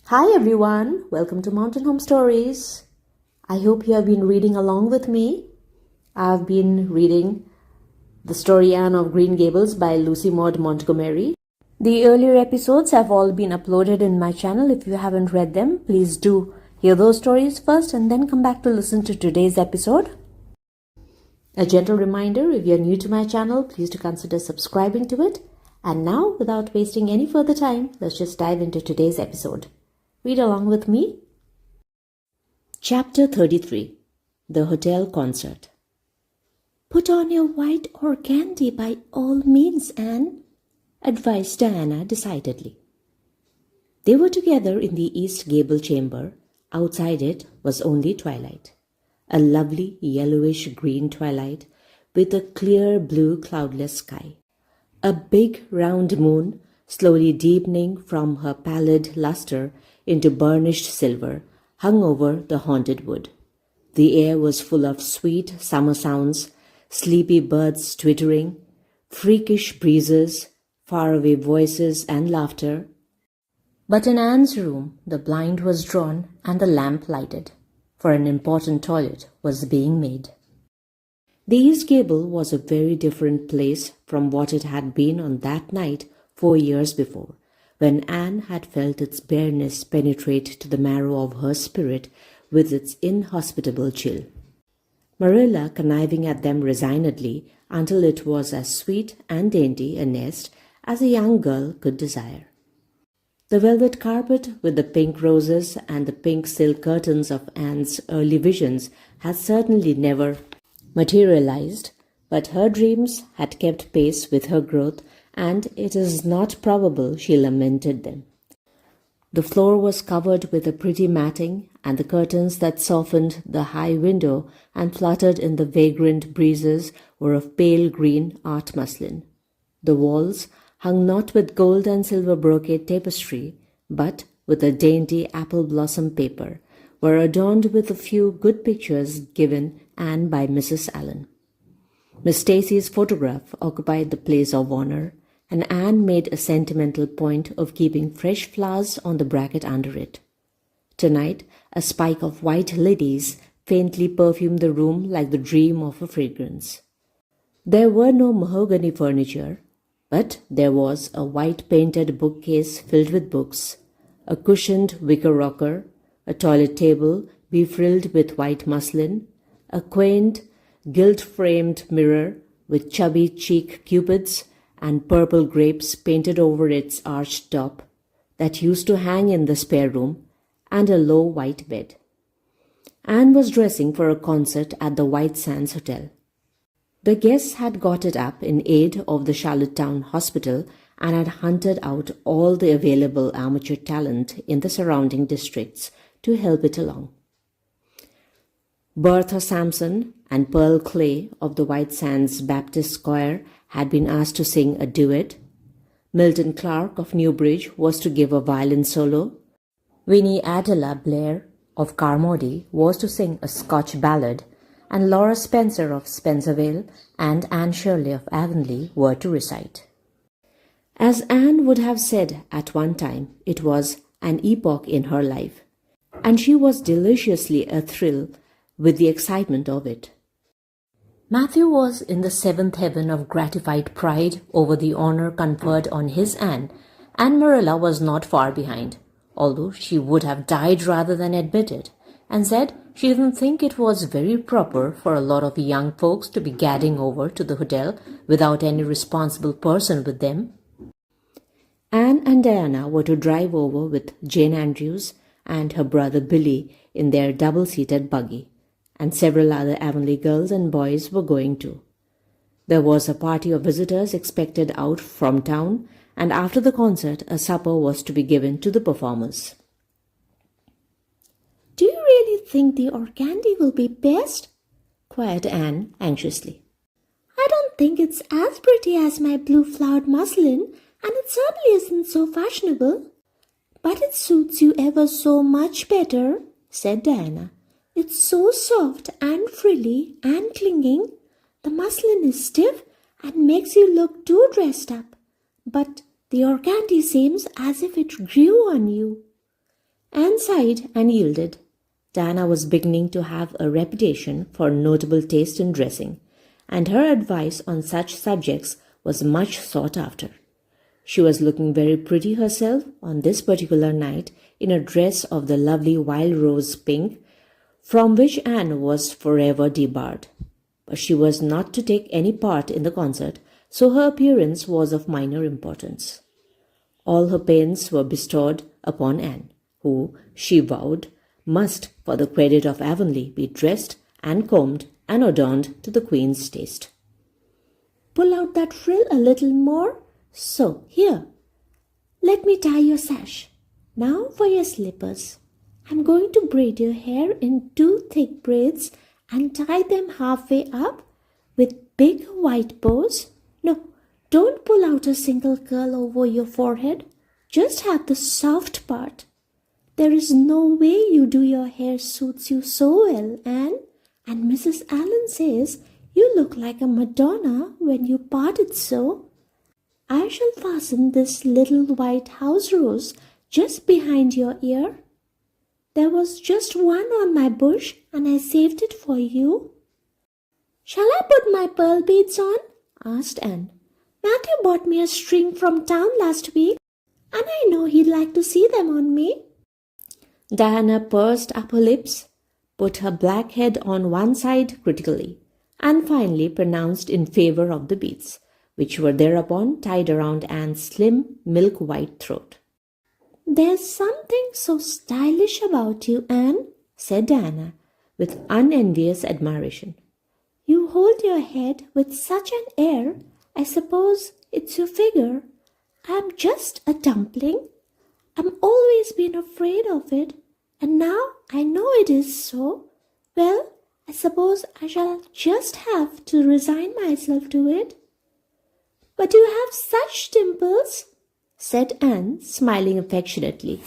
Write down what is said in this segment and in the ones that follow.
Hi everyone, welcome to Mountain Home Stories. I hope you have been reading along with me. I've been reading The Story Anne of Green Gables by L.M.Montgomery. The earlier episodes have all been uploaded in my channel. If you haven't read them, please do hear those stories first and then come back to listen to today's episode. A gentle reminder, if you're new to my channel, please do consider subscribing to it. And now, without wasting any further time, let's just dive into today's episode. Read along with me. Chapter 33. The Hotel Concert. "Put on your white organdy by all means, Anne," advised Diana decidedly. They were together in the east gable chamber. Outside it was only twilight, a lovely yellowish-green twilight with a clear blue cloudless sky. A big round moon, slowly deepening from her pallid luster into burnished silver, hung over the haunted wood. The air was full of sweet summer sounds, sleepy birds twittering, freakish breezes, faraway voices and laughter. But in Anne's room the blind was drawn and the lamp lighted, for an important toilet was being made. The east gable was a very different place from what it had been on that night 4 years before, when Anne had felt its bareness penetrate to the marrow of her spirit with its inhospitable chill. Marilla conniving at them resignedly until it was as sweet and dainty a nest as a young girl could desire. The velvet carpet with the pink roses and the pink silk curtains of Anne's early visions had certainly never materialized, but her dreams had kept pace with her growth, and it is not probable she lamented them. The floor was covered with a pretty matting, and the curtains that softened the high window and fluttered in the vagrant breezes were of pale green art muslin. The walls, hung not with gold and silver brocade tapestry, but with a dainty apple blossom paper, were adorned with a few good pictures given Anne by Mrs. Allen. Miss Stacy's photograph occupied the place of honor, and Anne made a sentimental point of keeping fresh flowers on the bracket under it. Tonight, a spike of white lilies faintly perfumed the room like the dream of a fragrance. There were no mahogany furniture, but there was a white-painted bookcase filled with books, a cushioned wicker rocker, a toilet table befrilled with white muslin, a quaint, gilt-framed mirror with chubby cheek cupids and purple grapes painted over its arched top that used to hang in the spare room, and a low white bed. Anne was dressing for a concert at the White Sands Hotel. The guests had got it up in aid of the Charlottetown Hospital and had hunted out all the available amateur talent in the surrounding districts to help it along. Bertha Sampson and Pearl Clay of the White Sands Baptist Choir had been asked to sing a duet. Milton Clark of Newbridge was to give a violin solo. Winnie Adela Blair of Carmody was to sing a Scotch ballad, and Laura Spencer of Spencervale and Anne Shirley of Avonlea were to recite. As Anne would have said at one time, it was an epoch in her life, and she was deliciously athrill with the excitement of it. Matthew was in the seventh heaven of gratified pride over the honor conferred on his Anne, and Marilla was not far behind, although she would have died rather than admit it, and said she didn't think it was very proper for a lot of young folks to be gadding over to the hotel without any responsible person with them. Anne and Diana were to drive over with Jane Andrews and her brother Billy in their double-seated buggy, and several other Avonlea girls and boys were going too. There was a party of visitors expected out from town, and after the concert a supper was to be given to the performers. "Do you really think the organdy will be best?" queried Anne anxiously. "I don't think it's as pretty as my blue-flowered muslin, and it certainly isn't so fashionable. But it suits you ever so much better," said Diana. "It's so soft and frilly and clinging. The muslin is stiff and makes you look too dressed up. But the organdy seems as if it grew on you." Anne sighed and yielded. Diana was beginning to have a reputation for notable taste in dressing, and her advice on such subjects was much sought after. She was looking very pretty herself on this particular night in a dress of the lovely wild rose pink, from which Anne was forever debarred. But she was not to take any part in the concert, so her appearance was of minor importance. All her pains were bestowed upon Anne, who, she vowed, must, for the credit of Avonlea, be dressed and combed and adorned to the Queen's taste. Pull out that frill a little more. So, here. Let me tie your sash. Now for your slippers. I'm going to braid your hair in 2 thick braids and tie them halfway up with big white bows. No, don't pull out a single curl over your forehead. Just have the soft part. There is no way you do your hair suits you so well, Anne. And Mrs. Allen says you look like a Madonna when you part it so. I shall fasten this little white house rose just behind your ear. There was just one on my bush and I saved it for you. Shall I put my pearl beads on? Asked Anne. Matthew bought me a string from town last week and I know he'd like to see them on me. Diana pursed up her lips, put her black head on one side critically, and finally pronounced in favor of the beads, which were thereupon tied around Anne's slim, milk-white throat. There's something so stylish about you, Anne, said Diana, with unenvious admiration. You hold your head with such an air, I suppose it's your figure. I'm just a dumpling. I've always been afraid of it, and now I know it is so. Well, I suppose I shall just have to resign myself to it. But you have such dimples, said Anne, smiling affectionately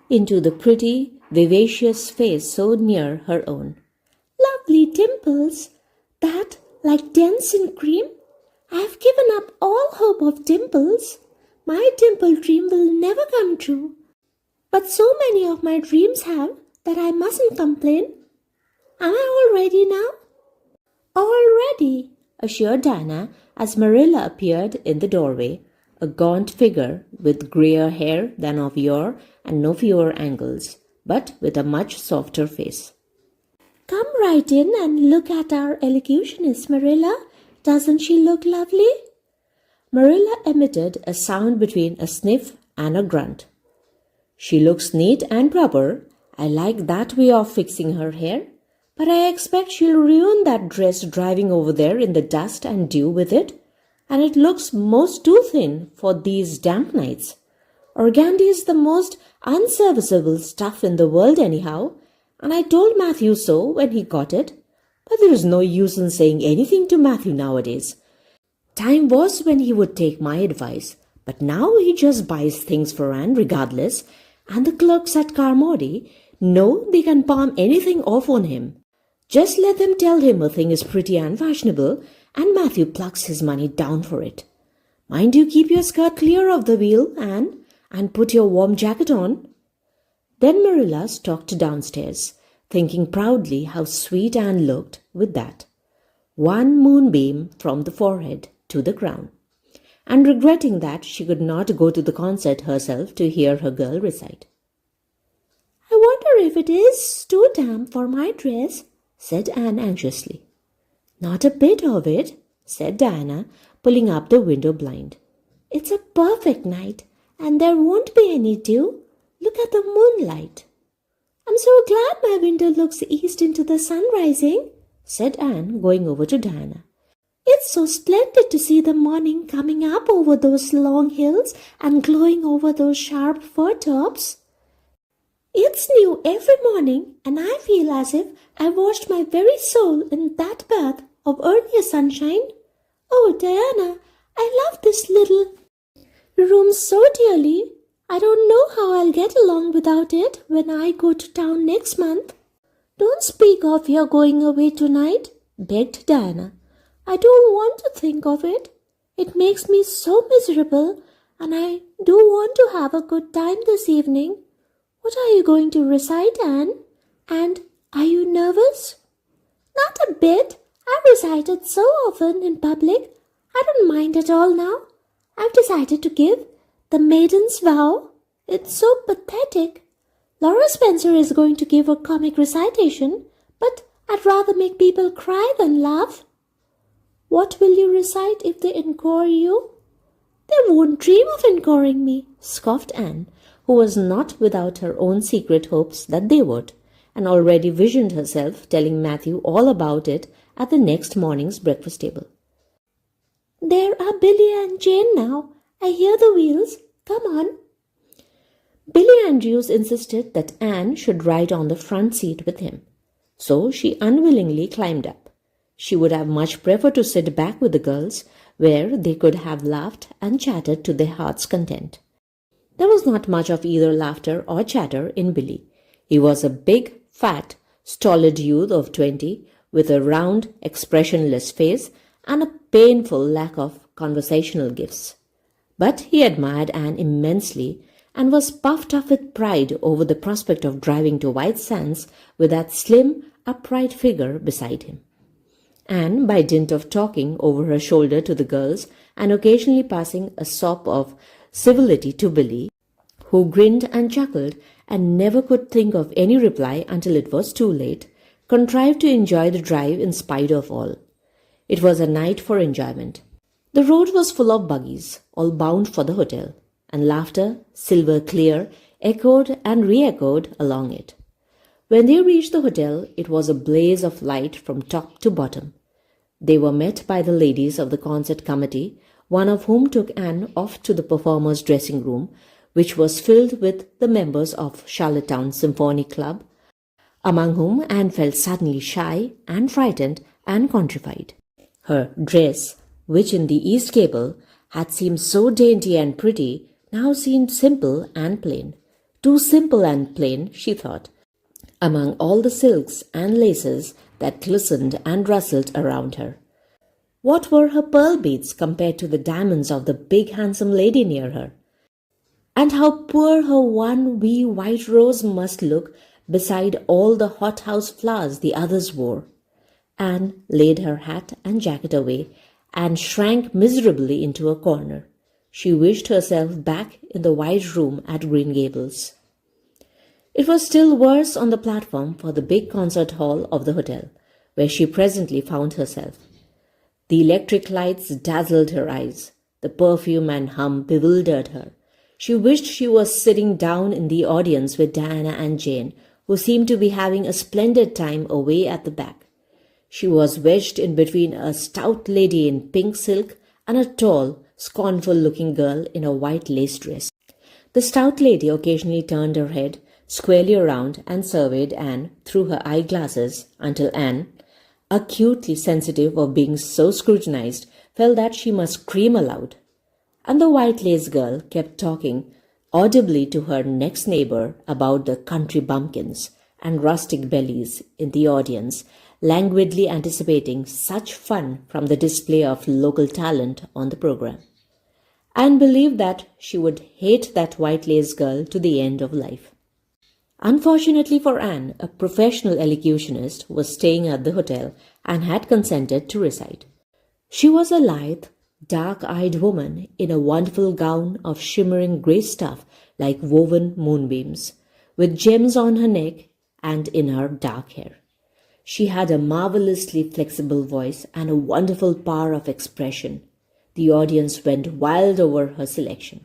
into the pretty, vivacious face so near her own. Lovely dimples, that, like dents in cream. I've given up all hope of dimples. My dimple dream will never come true. But so many of my dreams have that I mustn't complain. Am I all ready now? All ready, assured Diana as Marilla appeared in the doorway, a gaunt figure with grayer hair than of yore and no fewer angles, but with a much softer face. Come right in and look at our elocutionist, Marilla. Doesn't she look lovely? Marilla emitted a sound between a sniff and a grunt. She looks neat and proper. I like that way of fixing her hair. But I expect she'll ruin that dress driving over there in the dust and dew with it. And it looks most too thin for these damp nights. Organdy is the most unserviceable stuff in the world anyhow, and I told Matthew so when he got it. But there is no use in saying anything to Matthew nowadays. Time was when he would take my advice, but now he just buys things for Anne regardless, and the clerks at Carmody know they can palm anything off on him. Just let them tell him a thing is pretty and fashionable, and Matthew plucks his money down for it. Mind you keep your skirt clear of the wheel, Anne, and put your warm jacket on. Then Marilla stalked downstairs, thinking proudly how sweet Anne looked with that one moonbeam from the forehead to the crown, and regretting that she could not go to the concert herself to hear her girl recite. I wonder if it is too damp for my dress, said Anne anxiously. Not a bit of it, said Diana, pulling up the window blind. It's a perfect night, and there won't be any dew. Look at the moonlight. I'm so glad my window looks east into the sun rising, said Anne, going over to Diana. It's so splendid to see the morning coming up over those long hills and glowing over those sharp fir tops. It's new every morning, and I feel as if I washed my very soul in that bath of earlier sunshine. Oh, Diana, I love this little room so dearly. I don't know how I'll get along without it when I go to town next month. Don't speak of your going away tonight, begged Diana. I don't want to think of it. It makes me so miserable, and I do want to have a good time this evening. What are you going to recite, Anne? And are you nervous? Not a bit. I've recited so often in public. I don't mind at all now. I've decided to give The Maiden's Vow. It's so pathetic. Laura Spencer is going to give a comic recitation, but I'd rather make people cry than laugh. What will you recite if they encore you? They won't dream of encoring me, scoffed Anne, who was not without her own secret hopes that they would, and already visioned herself telling Matthew all about it at the next morning's breakfast table. There are Billy and Jane now. I hear the wheels. Come on. Billy Andrews insisted that Anne should ride on the front seat with him, so she unwillingly climbed up. She would have much preferred to sit back with the girls, where they could have laughed and chatted to their heart's content. There was not much of either laughter or chatter in Billy. He was a big, fat, stolid youth of 20, with a round, expressionless face and a painful lack of conversational gifts. But he admired Anne immensely and was puffed up with pride over the prospect of driving to White Sands with that slim, upright figure beside him. Anne, by dint of talking over her shoulder to the girls and occasionally passing a sop of civility to Billy, who grinned and chuckled and never could think of any reply until it was too late, contrived to enjoy the drive in spite of all. It was a night for enjoyment. The road was full of buggies, all bound for the hotel, and laughter, silver clear, echoed and re-echoed along it. When they reached the hotel, it was a blaze of light from top to bottom. They were met by the ladies of the concert committee, one of whom took Anne off to the performers' dressing room, which was filled with the members of Charlottetown Symphony Club, among whom Anne felt suddenly shy and frightened and contrified. Her dress, which in the East Gable had seemed so dainty and pretty, now seemed simple and plain. Too simple and plain, she thought, among all the silks and laces that glistened and rustled around her. What were her pearl beads compared to the diamonds of the big handsome lady near her? And how poor her one wee white rose must look beside all the hothouse flowers the others wore. Anne laid her hat and jacket away and shrank miserably into a corner. She wished herself back in the white room at Green Gables. It was still worse on the platform for the big concert hall of the hotel, where she presently found herself. The electric lights dazzled her eyes. The perfume and hum bewildered her. She wished she was sitting down in the audience with Diana and Jane, who seemed to be having a splendid time away at the back. She was wedged in between a stout lady in pink silk and a tall, scornful-looking girl in a white lace dress. The stout lady occasionally turned her head squarely around and surveyed Anne through her eyeglasses until Anne, acutely sensitive of being so scrutinized, felt that she must scream aloud. And the white lace girl kept talking audibly to her next neighbor about the country bumpkins and rustic bellies in the audience, languidly anticipating such fun from the display of local talent on the program. Anne believed that she would hate that white lace girl to the end of life. Unfortunately for Anne, a professional elocutionist was staying at the hotel and had consented to recite. She was a lithe, dark-eyed woman in a wonderful gown of shimmering grey stuff like woven moonbeams, with gems on her neck and in her dark hair. She had a marvelously flexible voice and a wonderful power of expression. The audience went wild over her selection.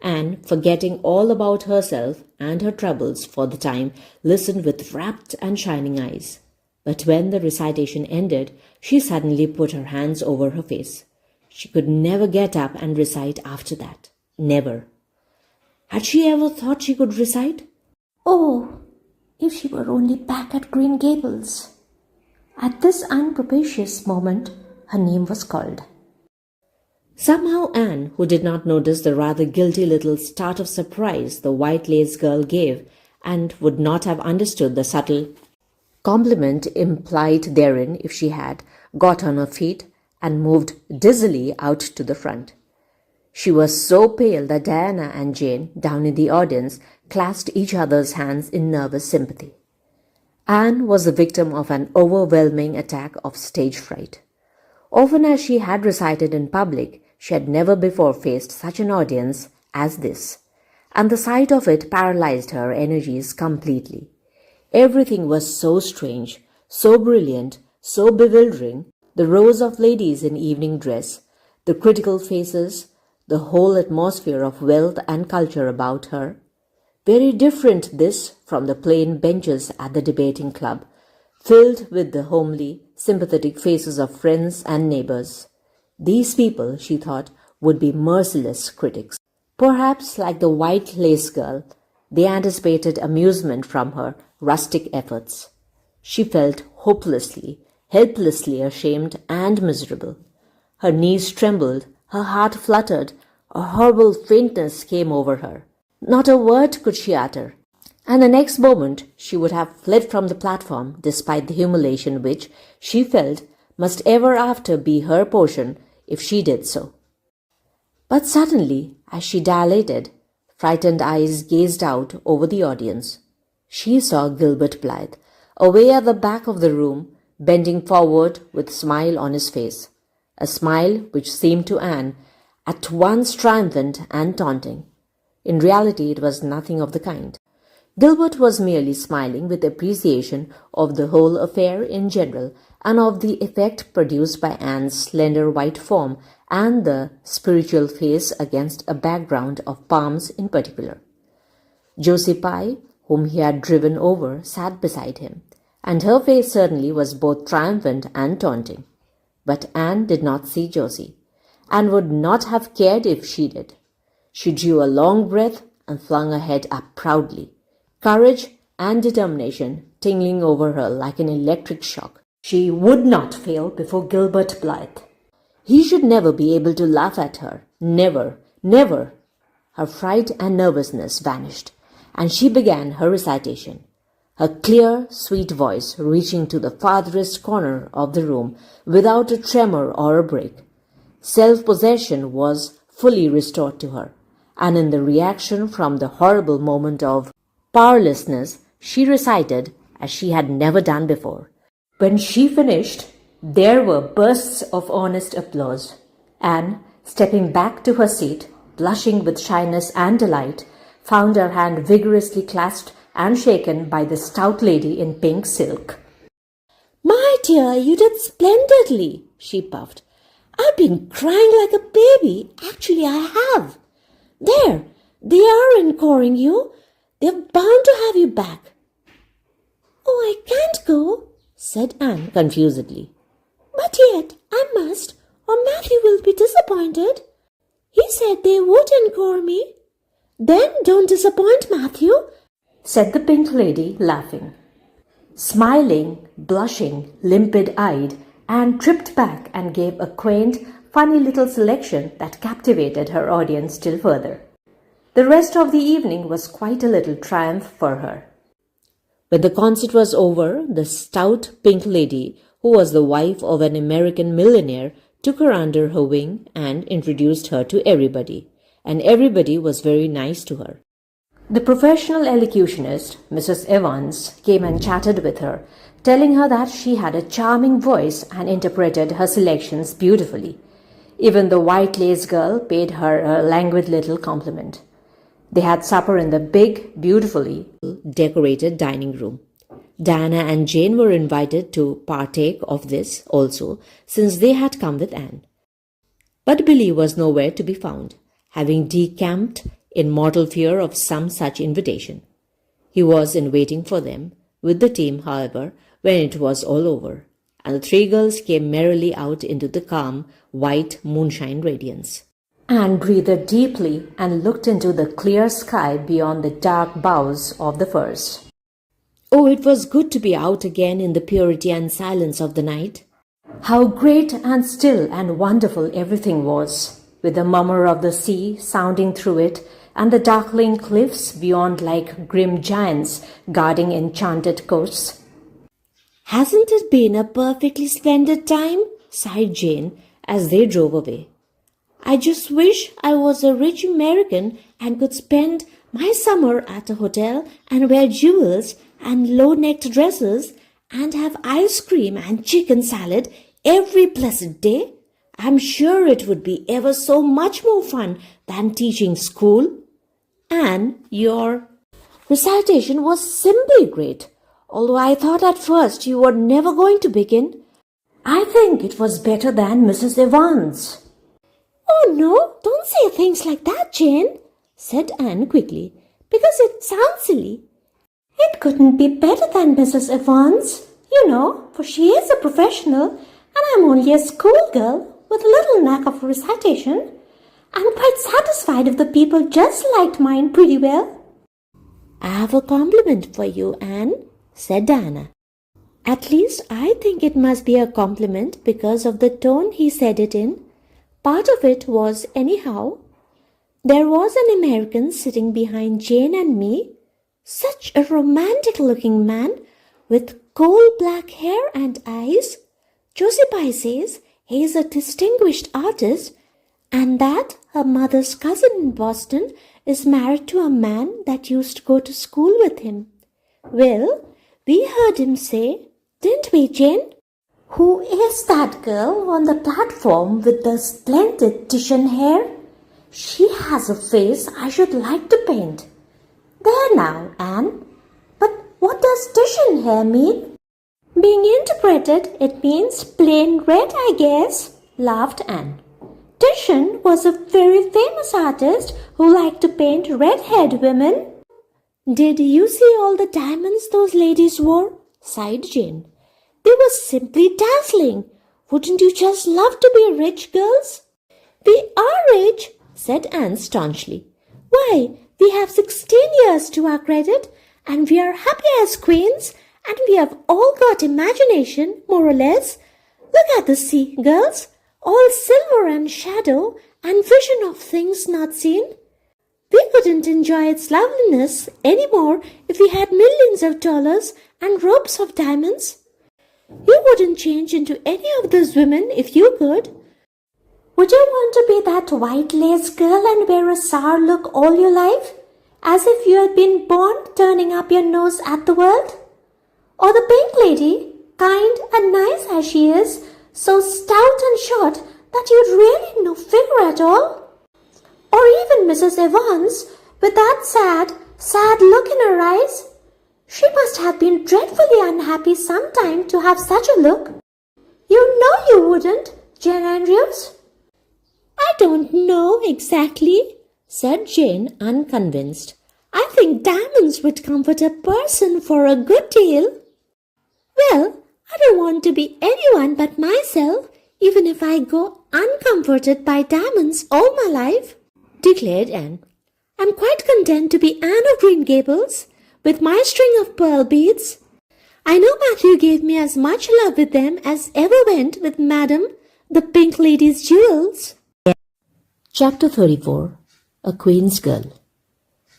Anne, forgetting all about herself and her troubles for the time, listened with rapt and shining eyes. But when the recitation ended, she suddenly put her hands over her face. She could never get up and recite after that. Never. Had she ever thought she could recite? Oh, if she were only back at Green Gables! At this unpropitious moment, her name was called. Somehow Anne, who did not notice the rather guilty little start of surprise the white lace girl gave, and would not have understood the subtle compliment implied therein if she had, got on her feet and moved dizzily out to the front. She was so pale that Diana and Jane, down in the audience, clasped each other's hands in nervous sympathy. Anne was the victim of an overwhelming attack of stage fright. Often as she had recited in public, she had never before faced such an audience as this, and the sight of it paralyzed her energies completely. Everything was so strange, so brilliant, so bewildering, the rows of ladies in evening dress, the critical faces, the whole atmosphere of wealth and culture about her. Very different this from the plain benches at the debating club, filled with the homely, sympathetic faces of friends and neighbors. These people, she thought, would be merciless critics. Perhaps, like the white lace girl, they anticipated amusement from her rustic efforts. She felt hopelessly, helplessly ashamed and miserable. Her knees trembled, her heart fluttered, a horrible faintness came over her. Not a word could she utter, and the next moment she would have fled from the platform despite the humiliation which, she felt, must ever after be her portion if she did so. But suddenly, as she dilated, frightened eyes gazed out over the audience, she saw Gilbert Blythe, away at the back of the room, bending forward with a smile on his face, a smile which seemed to Anne at once triumphant and taunting. In reality, it was nothing of the kind. Gilbert was merely smiling with appreciation of the whole affair in general and of the effect produced by Anne's slender white form and the spiritual face against a background of palms in particular. Josie Pye, whom he had driven over, sat beside him, and her face certainly was both triumphant and taunting. But Anne did not see Josie, and would not have cared if she did. She drew a long breath and flung her head up proudly, courage and determination tingling over her like an electric shock. She would not fail before Gilbert Blythe. He should never be able to laugh at her. Never, never. Her fright and nervousness vanished, and she began her recitation, her clear, sweet voice reaching to the farthest corner of the room without a tremor or a break. Self-possession was fully restored to her, and in the reaction from the horrible moment of powerlessness, she recited as she had never done before. When she finished, there were bursts of earnest applause. Anne, stepping back to her seat, blushing with shyness and delight, found her hand vigorously clasped and shaken by the stout lady in pink silk. "My dear, you did splendidly," she puffed. "I've been crying like a baby. Actually, I have. There, they are encoring you. They're bound to have you back." "Oh, I can't go," said Anne confusedly. "But yet I must, or Matthew will be disappointed. He said they would encore me." "Then don't disappoint Matthew," said the pink lady, laughing. Smiling, blushing, limpid-eyed, Anne tripped back and gave a quaint, funny little selection that captivated her audience still further. The rest of the evening was quite a little triumph for her. When the concert was over, the stout pink lady, who was the wife of an American millionaire, took her under her wing and introduced her to everybody, and everybody was very nice to her. The professional elocutionist, Mrs. Evans, came and chatted with her, telling her that she had a charming voice and interpreted her selections beautifully. Even the white lace girl paid her a languid little compliment. They had supper in the big, beautifully decorated dining room. Diana and Jane were invited to partake of this also, since they had come with Anne. But Billy was nowhere to be found, having decamped in mortal fear of some such invitation. He was in waiting for them, with the team, however, when it was all over, and the three girls came merrily out into the calm, white moonshine radiance. Anne breathed deeply and looked into the clear sky beyond the dark boughs of the firs. Oh, it was good to be out again in the purity and silence of the night. How great and still and wonderful everything was, with the murmur of the sea sounding through it, and the darkling cliffs beyond like grim giants guarding enchanted coasts. "Hasn't it been a perfectly splendid time?" sighed Jane as they drove away. I just wish I was a rich American and could spend my summer at a hotel and wear jewels and low-necked dresses and have ice cream and chicken salad every blessed day. I'm sure it would be ever so much more fun than teaching school. And your recitation was simply great, although I thought at first you were never going to begin. I think it was better than Mrs. Evans. Oh no, don't say things like that, Jane, said Anne quickly, because it sounds silly. It couldn't be better than Mrs. Evans, for she is a professional and I'm only a schoolgirl with a little knack of recitation. I'm quite satisfied if the people just liked mine pretty well. I have a compliment for you, Anne, said Diana. At least I think it must be a compliment because of the tone he said it in. Part of it was anyhow. There was an American sitting behind Jane and me, such a romantic-looking man with coal-black hair and eyes. Josie says he is a distinguished artist and that her mother's cousin in Boston is married to a man that used to go to school with him. Well, we heard him say, didn't we, Jane? Who is that girl on the platform with the splendid Titian hair? She has a face I should like to paint. There now, Anne. But what does Titian hair mean? Being interpreted, it means plain red, I guess, laughed Anne. Titian was a very famous artist who liked to paint red-haired women. Did you see all the diamonds those ladies wore? Sighed Jane. They were simply dazzling. Wouldn't you just love to be rich, girls? We are rich, said Anne staunchly. Why, we have 16 years to our credit, and we are happy as queens, and we have all got imagination, more or less. Look at the sea, girls, all silver and shadow and vision of things not seen. We couldn't enjoy its loveliness any more if we had millions of dollars and ropes of diamonds. You wouldn't change into any of those women if you could. Would you want to be that white lace girl and wear a sour look all your life, as if you had been born turning up your nose at the world? Or the pink lady, kind and nice as she is, so stout and short that you'd really no figure at all? Or even Mrs. Evans, with that sad look in her eyes? She must have been dreadfully unhappy sometime to have such a look. You know you wouldn't, Jane Andrews. I don't know exactly, said Jane, unconvinced. I think diamonds would comfort a person for a good deal. Well, I don't want to be anyone but myself, even if I go uncomforted by diamonds all my life, declared Anne. I'm quite content to be Anne of Green Gables, with my string of pearl beads. I know Matthew gave me as much love with them as ever went with Madame, the Pink Lady's jewels. Chapter 34. A Queen's Girl.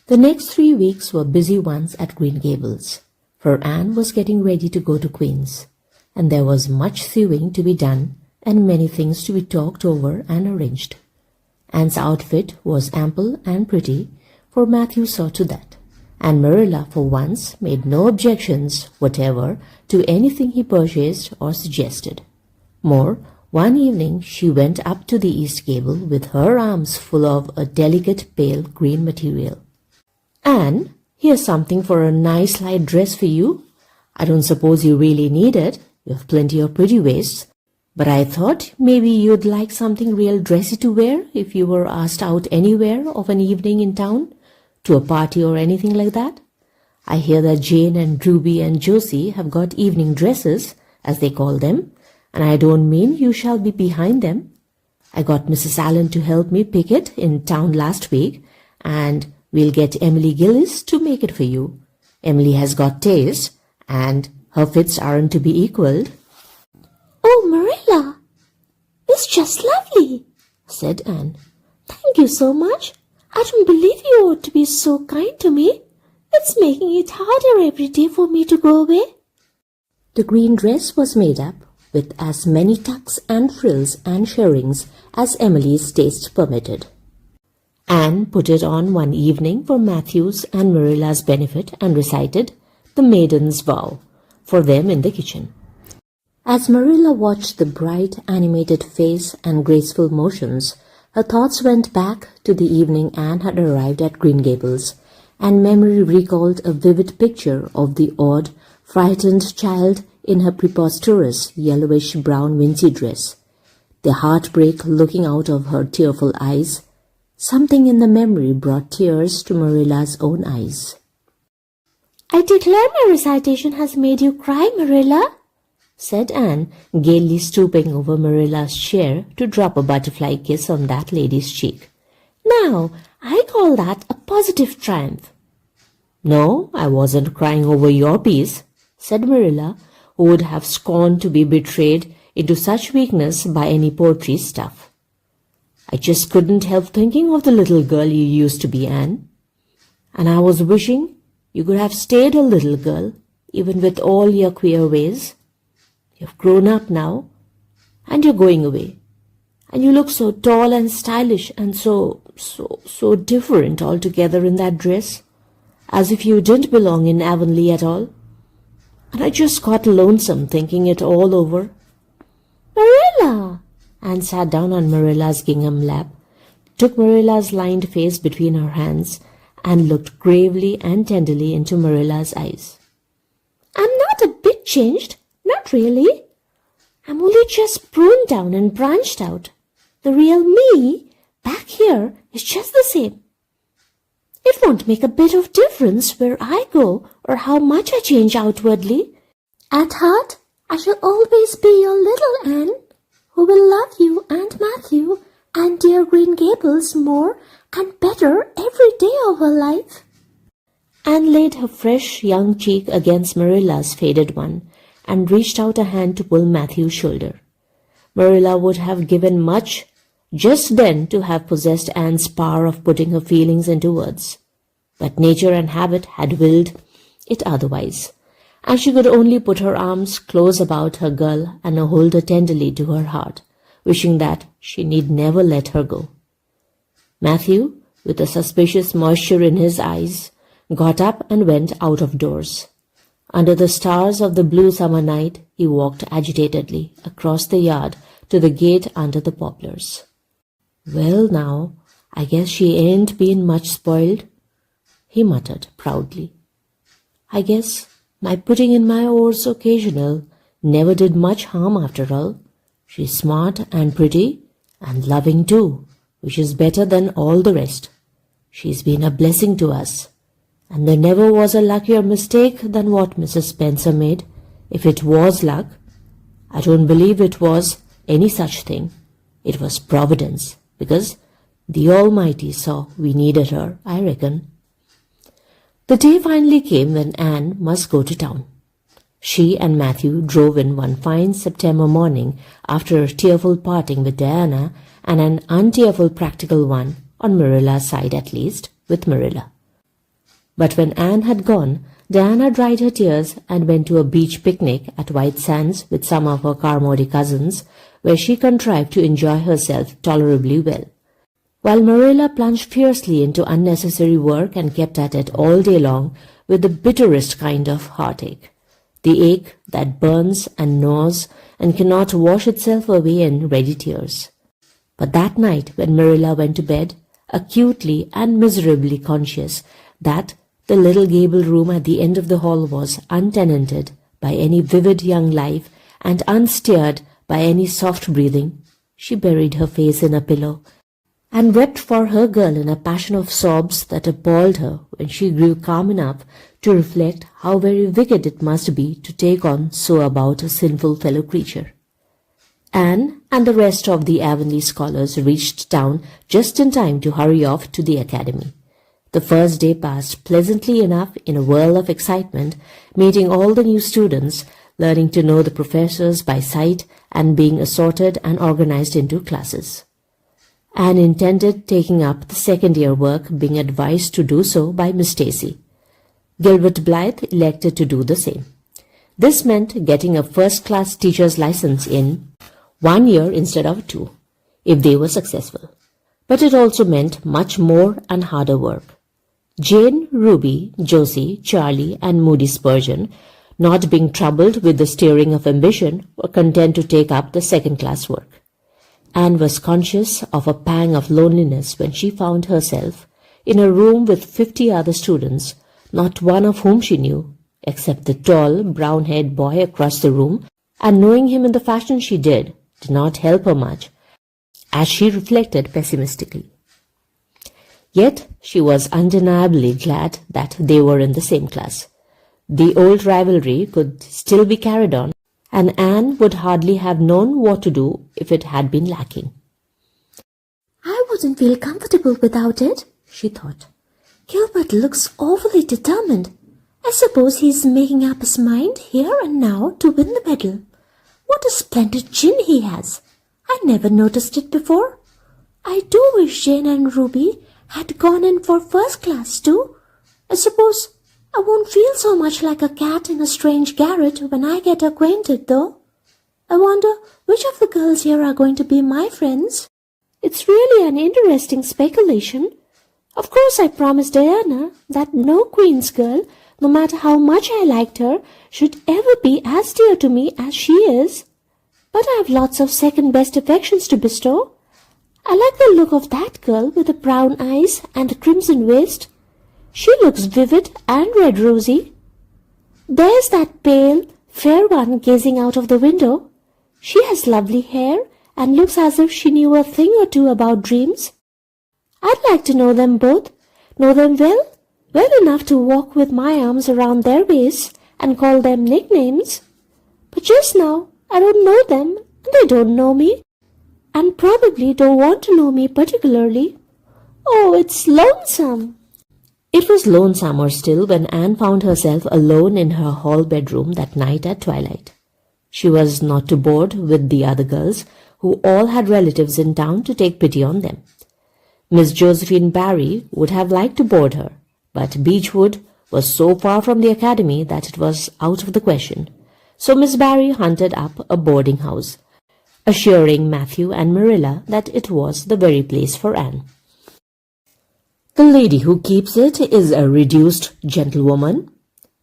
The next 3 weeks were busy ones at Green Gables, for Anne was getting ready to go to Queen's, and there was much sewing to be done and many things to be talked over and arranged. Anne's outfit was ample and pretty, for Matthew saw to that, and Marilla for once made no objections whatever to anything he purchased or suggested. More, one evening she went up to the east gable with her arms full of a delicate pale green material. Anne, here's something for a nice light dress for you. I don't suppose you really need it. You have plenty of pretty waists. But I thought maybe you'd like something real dressy to wear if you were asked out anywhere of an evening in town, to a party or anything like that. I hear that Jane and Ruby and Josie have got evening dresses, as they call them, and I don't mean you shall be behind them. I got Mrs. Allen to help me pick it in town last week, and we'll get Emily Gillis to make it for you. Emily has got taste, and her fits aren't to be equaled. Oh, Marilla, it's just lovely, said Anne. Thank you so much. I don't believe you ought to be so kind to me. It's making it harder every day for me to go away. The green dress was made up, with as many tucks and frills and shirrings as Emily's taste permitted. Anne put it on one evening for Matthew's and Marilla's benefit and recited the Maiden's Vow for them in the kitchen. As Marilla watched the bright, animated face and graceful motions, her thoughts went back to the evening Anne had arrived at Green Gables, and memory recalled a vivid picture of the odd, frightened child in her preposterous yellowish-brown wincey dress, the heartbreak looking out of her tearful eyes. Something in the memory brought tears to Marilla's own eyes. "I declare my recitation has made you cry, Marilla," said Anne, gaily stooping over Marilla's chair to drop a butterfly kiss on that lady's cheek. "Now, I call that a positive triumph." "No, I wasn't crying over your piece," said Marilla, who would have scorned to be betrayed into such weakness by any poetry stuff. "I just couldn't help thinking of the little girl you used to be, Anne. And I was wishing you could have stayed a little girl, even with all your queer ways. You've grown up now, and you're going away. And you look so tall and stylish and so different altogether in that dress, as if you didn't belong in Avonlea at all. And I just got lonesome thinking it all over." "Marilla!" Anne sat down on Marilla's gingham lap, took Marilla's lined face between her hands, and looked gravely and tenderly into Marilla's eyes. "I'm not a bit changed, not really. I'm only just pruned down and branched out. The real me, back here, is just the same. It won't make a bit of difference where I go or how much I change outwardly. At heart, I shall always be your little Anne, who will love you and Matthew and dear Green Gables more and better every day of her life." Anne laid her fresh young cheek against Marilla's faded one and reached out a hand to pull Matthew's shoulder. Marilla would have given much just then to have possessed Anne's power of putting her feelings into words, but nature and habit had willed it otherwise, and she could only put her arms close about her girl and hold her tenderly to her heart, wishing that she need never let her go. Matthew, with a suspicious moisture in his eyes, got up and went out of doors. Under the stars of the blue summer night, he walked agitatedly across the yard to the gate under the poplars. "Well now, I guess she ain't been much spoiled," he muttered proudly. "I guess my putting in my oars occasional never did much harm after all. She's smart and pretty and loving too, which is better than all the rest. She's been a blessing to us. And there never was a luckier mistake than what Mrs. Spencer made, if it was luck. I don't believe it was any such thing. It was Providence, because the Almighty saw we needed her, I reckon." The day finally came when Anne must go to town. She and Matthew drove in one fine September morning after a tearful parting with Diana and an untearful practical one, on Marilla's side at least, with Marilla. But when Anne had gone, Diana dried her tears and went to a beach picnic at White Sands with some of her Carmody cousins, where she contrived to enjoy herself tolerably well, while Marilla plunged fiercely into unnecessary work and kept at it all day long with the bitterest kind of heartache, the ache that burns and gnaws and cannot wash itself away in ready tears. But that night when Marilla went to bed, acutely and miserably conscious that the little gable room at the end of the hall was untenanted by any vivid young life and unstirred by any soft breathing, she buried her face in a pillow and wept for her girl in a passion of sobs that appalled her when she grew calm enough to reflect how very wicked it must be to take on so about a sinful fellow creature. Anne and the rest of the Avonlea scholars reached town just in time to hurry off to the academy. The first day passed pleasantly enough in a whirl of excitement, meeting all the new students, learning to know the professors by sight, and being assorted and organized into classes. Anne intended taking up the second-year work, being advised to do so by Miss Stacy. Gilbert Blythe elected to do the same. This meant getting a first-class teacher's license in 1 year instead of 2, if they were successful. But it also meant much more and harder work. Jane, Ruby, Josie, Charlie, and Moody Spurgeon, not being troubled with the steering of ambition, were content to take up the second-class work. Anne was conscious of a pang of loneliness when she found herself in a room with 50 other students, not one of whom she knew, except the tall, brown-haired boy across the room, and knowing him in the fashion she did not help her much, as she reflected pessimistically. Yet she was undeniably glad that they were in the same class. The old rivalry could still be carried on, and Anne would hardly have known what to do if it had been lacking. I wouldn't feel comfortable without it, she thought. Gilbert looks awfully determined. I suppose he's making up his mind here and now to win the medal. What a splendid chin he has! I never noticed it before. I do wish Jane and Ruby had gone in for first class too. I suppose I won't feel so much like a cat in a strange garret when I get acquainted, though. I wonder which of the girls here are going to be my friends. It's really an interesting speculation. Of course I promised Diana that no Queen's girl, no matter how much I liked her, should ever be as dear to me as she is. But I have lots of second-best affections to bestow. I like the look of that girl with the brown eyes and the crimson waist. She looks vivid and red-rosy. There's that pale, fair one gazing out of the window. She has lovely hair and looks as if she knew a thing or two about dreams. I'd like to know them both, know them well enough to walk with my arms around their waists and call them nicknames. But just now, I don't know them, and they don't know me, and probably don't want to know me particularly. Oh, it's lonesome. It was lonesomer still when Anne found herself alone in her hall bedroom that night at twilight. She was not too bored with the other girls, who all had relatives in town to take pity on them. Miss Josephine Barry would have liked to board her, but Beechwood was so far from the academy that it was out of the question. So Miss Barry hunted up a boarding house, assuring Matthew and Marilla that it was the very place for Anne. "The lady who keeps it is a reduced gentlewoman,"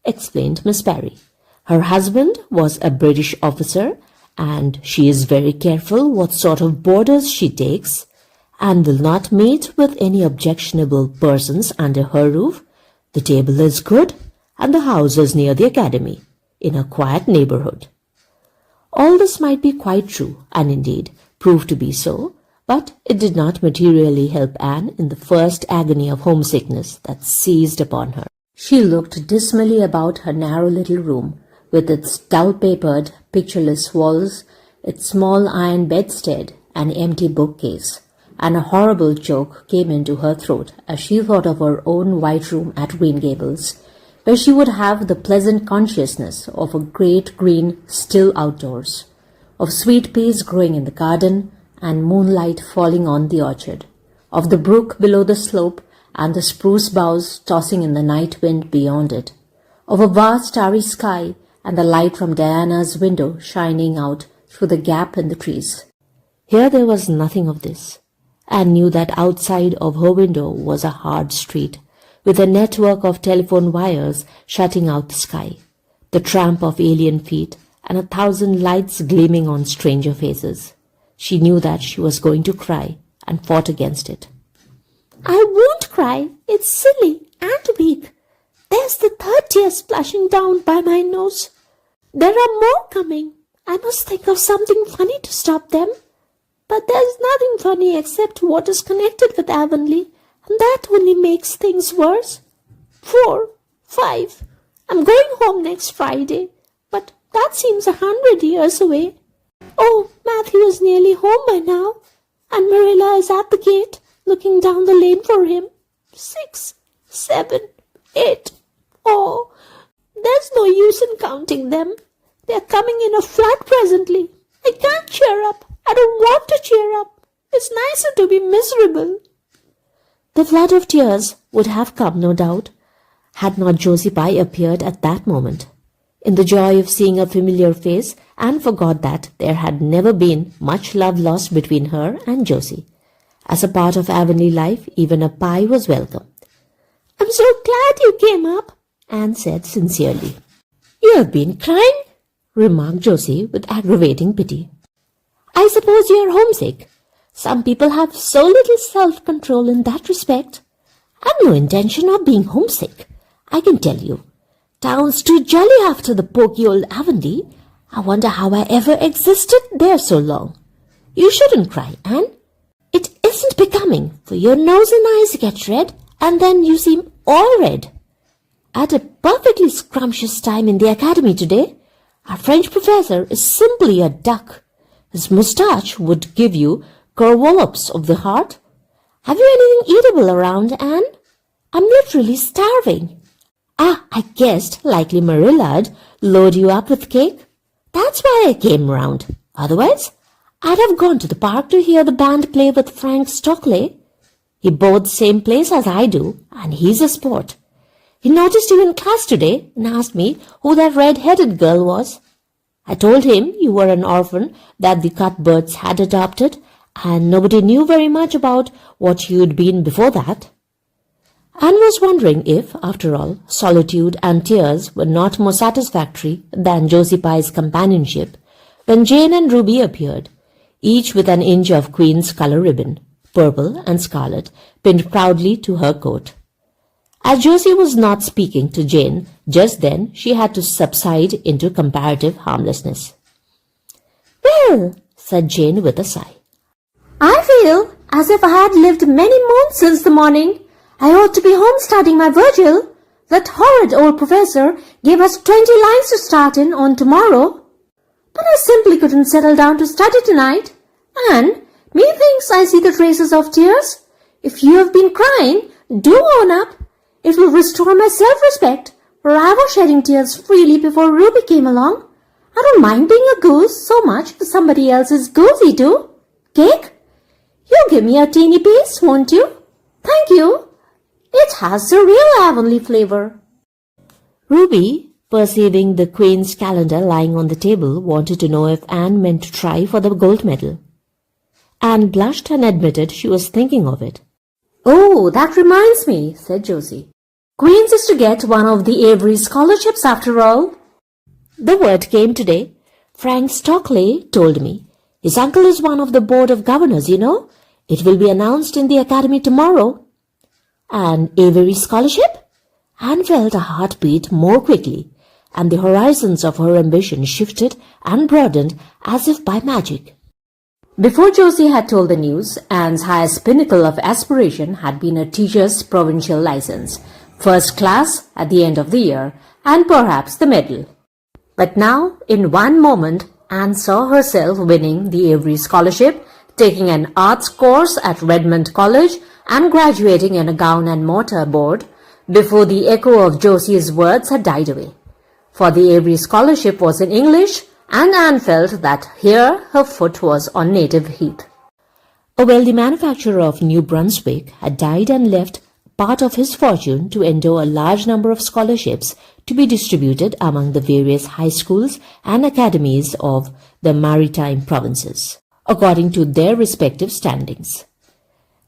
explained Miss Barry. "Her husband was a British officer, and she is very careful what sort of boarders she takes, and will not meet with any objectionable persons under her roof. The table is good, and the house is near the academy, in a quiet neighborhood." All this might be quite true, and indeed proved to be so, but it did not materially help Anne in the first agony of homesickness that seized upon her. She looked dismally about her narrow little room, with its dull-papered, pictureless walls, its small iron bedstead, and empty bookcase, and a horrible choke came into her throat as she thought of her own white room at Green Gables, where she would have the pleasant consciousness of a great green still outdoors, of sweet peas growing in the garden, and moonlight falling on the orchard, of the brook below the slope and the spruce boughs tossing in the night wind beyond it, of a vast starry sky and the light from Diana's window shining out through the gap in the trees. Here there was nothing of this. Anne knew that outside of her window was a hard street, with a network of telephone wires shutting out the sky, the tramp of alien feet, and 1,000 lights gleaming on stranger faces. She knew that she was going to cry, and fought against it. I won't cry. It's silly and weak. There's the third tear splashing down by my nose. There are more coming. I must think of something funny to stop them. But there's nothing funny except what is connected with Avonlea, and that only makes things worse. 4, 5. I'm going home next Friday, but that seems 100 years away. Oh, Matthew is nearly home by now, and Marilla is at the gate, looking down the lane for him. 6, 7, 8. Oh, there's no use in counting them. They're coming in a flood presently. I can't cheer up. I don't want to cheer up. It's nicer to be miserable. The flood of tears would have come, no doubt, had not Josie Pye appeared at that moment. in the joy of seeing a familiar face, and forgot that there had never been much love lost between her and Josie. As a part of Avonlea life, even a pie was welcome. "I'm so glad you came up," Anne said sincerely. "You have been crying," remarked Josie with aggravating pity. "I suppose you are homesick. Some people have so little self-control in that respect. I've no intention of being homesick, I can tell you. Town's too jolly after the poky old Avonlea. I wonder how I ever existed there so long. You shouldn't cry, Anne. It isn't becoming, for your nose and eyes get red, and then you seem all red. I had a perfectly scrumptious time in the academy today. Our French professor is simply a duck. His moustache would give you corvollops of the heart. Have you anything eatable around, Anne? I'm literally starving." I guessed likely Marilla'd load you up with cake. That's why I came round. Otherwise, I'd have gone to the park to hear the band play with Frank Stockley. He boards the same place as I do, and he's a sport. He noticed you in class today and asked me who that red-headed girl was. I told him you were an orphan that the Cuthberts had adopted, and nobody knew very much about what you'd been before that. Anne was wondering if, after all, solitude and tears were not more satisfactory than Josie Pye's companionship, when Jane and Ruby appeared, each with an inch of Queen's colour ribbon, purple and scarlet, pinned proudly to her coat. As Josie was not speaking to Jane just then, she had to subside into comparative harmlessness. "Well," said Jane with a sigh, "I feel as if I had lived many moons since the morning. I ought to be home studying my Virgil. That horrid old professor gave us 20 lines to start in on tomorrow. But I simply couldn't settle down to study tonight. And methinks I see the traces of tears. If you have been crying, do own up. It will restore my self-respect, for I was shedding tears freely before Ruby came along. I don't mind being a goose so much if somebody else is goosey too. Cake? You'll give me a teeny piece, won't you? Thank you. It has the real Avonlea flavor." Ruby, perceiving the Queen's calendar lying on the table, wanted to know if Anne meant to try for the gold medal. Anne blushed and admitted she was thinking of it. "Oh, that reminds me," said Josie. "Queen's is to get one of the Avery scholarships after all. The word came today. Frank Stockley told me. His uncle is one of the board of governors, you know. It will be announced in the academy tomorrow." "An Avery scholarship?" Anne felt a heart beat more quickly, and the horizons of her ambition shifted and broadened as if by magic. Before Josie had told the news, Anne's highest pinnacle of aspiration had been a teacher's provincial license, first class at the end of the year, and perhaps the medal. But now, in one moment, Anne saw herself winning the Avery scholarship, taking an arts course at Redmond College, and graduating in a gown and mortar board before the echo of Josie's words had died away. For the Avery scholarship was in English, and Anne felt that here her foot was on native heath. A wealthy manufacturer of New Brunswick had died and left part of his fortune to endow a large number of scholarships to be distributed among the various high schools and academies of the maritime provinces, according to their respective standings.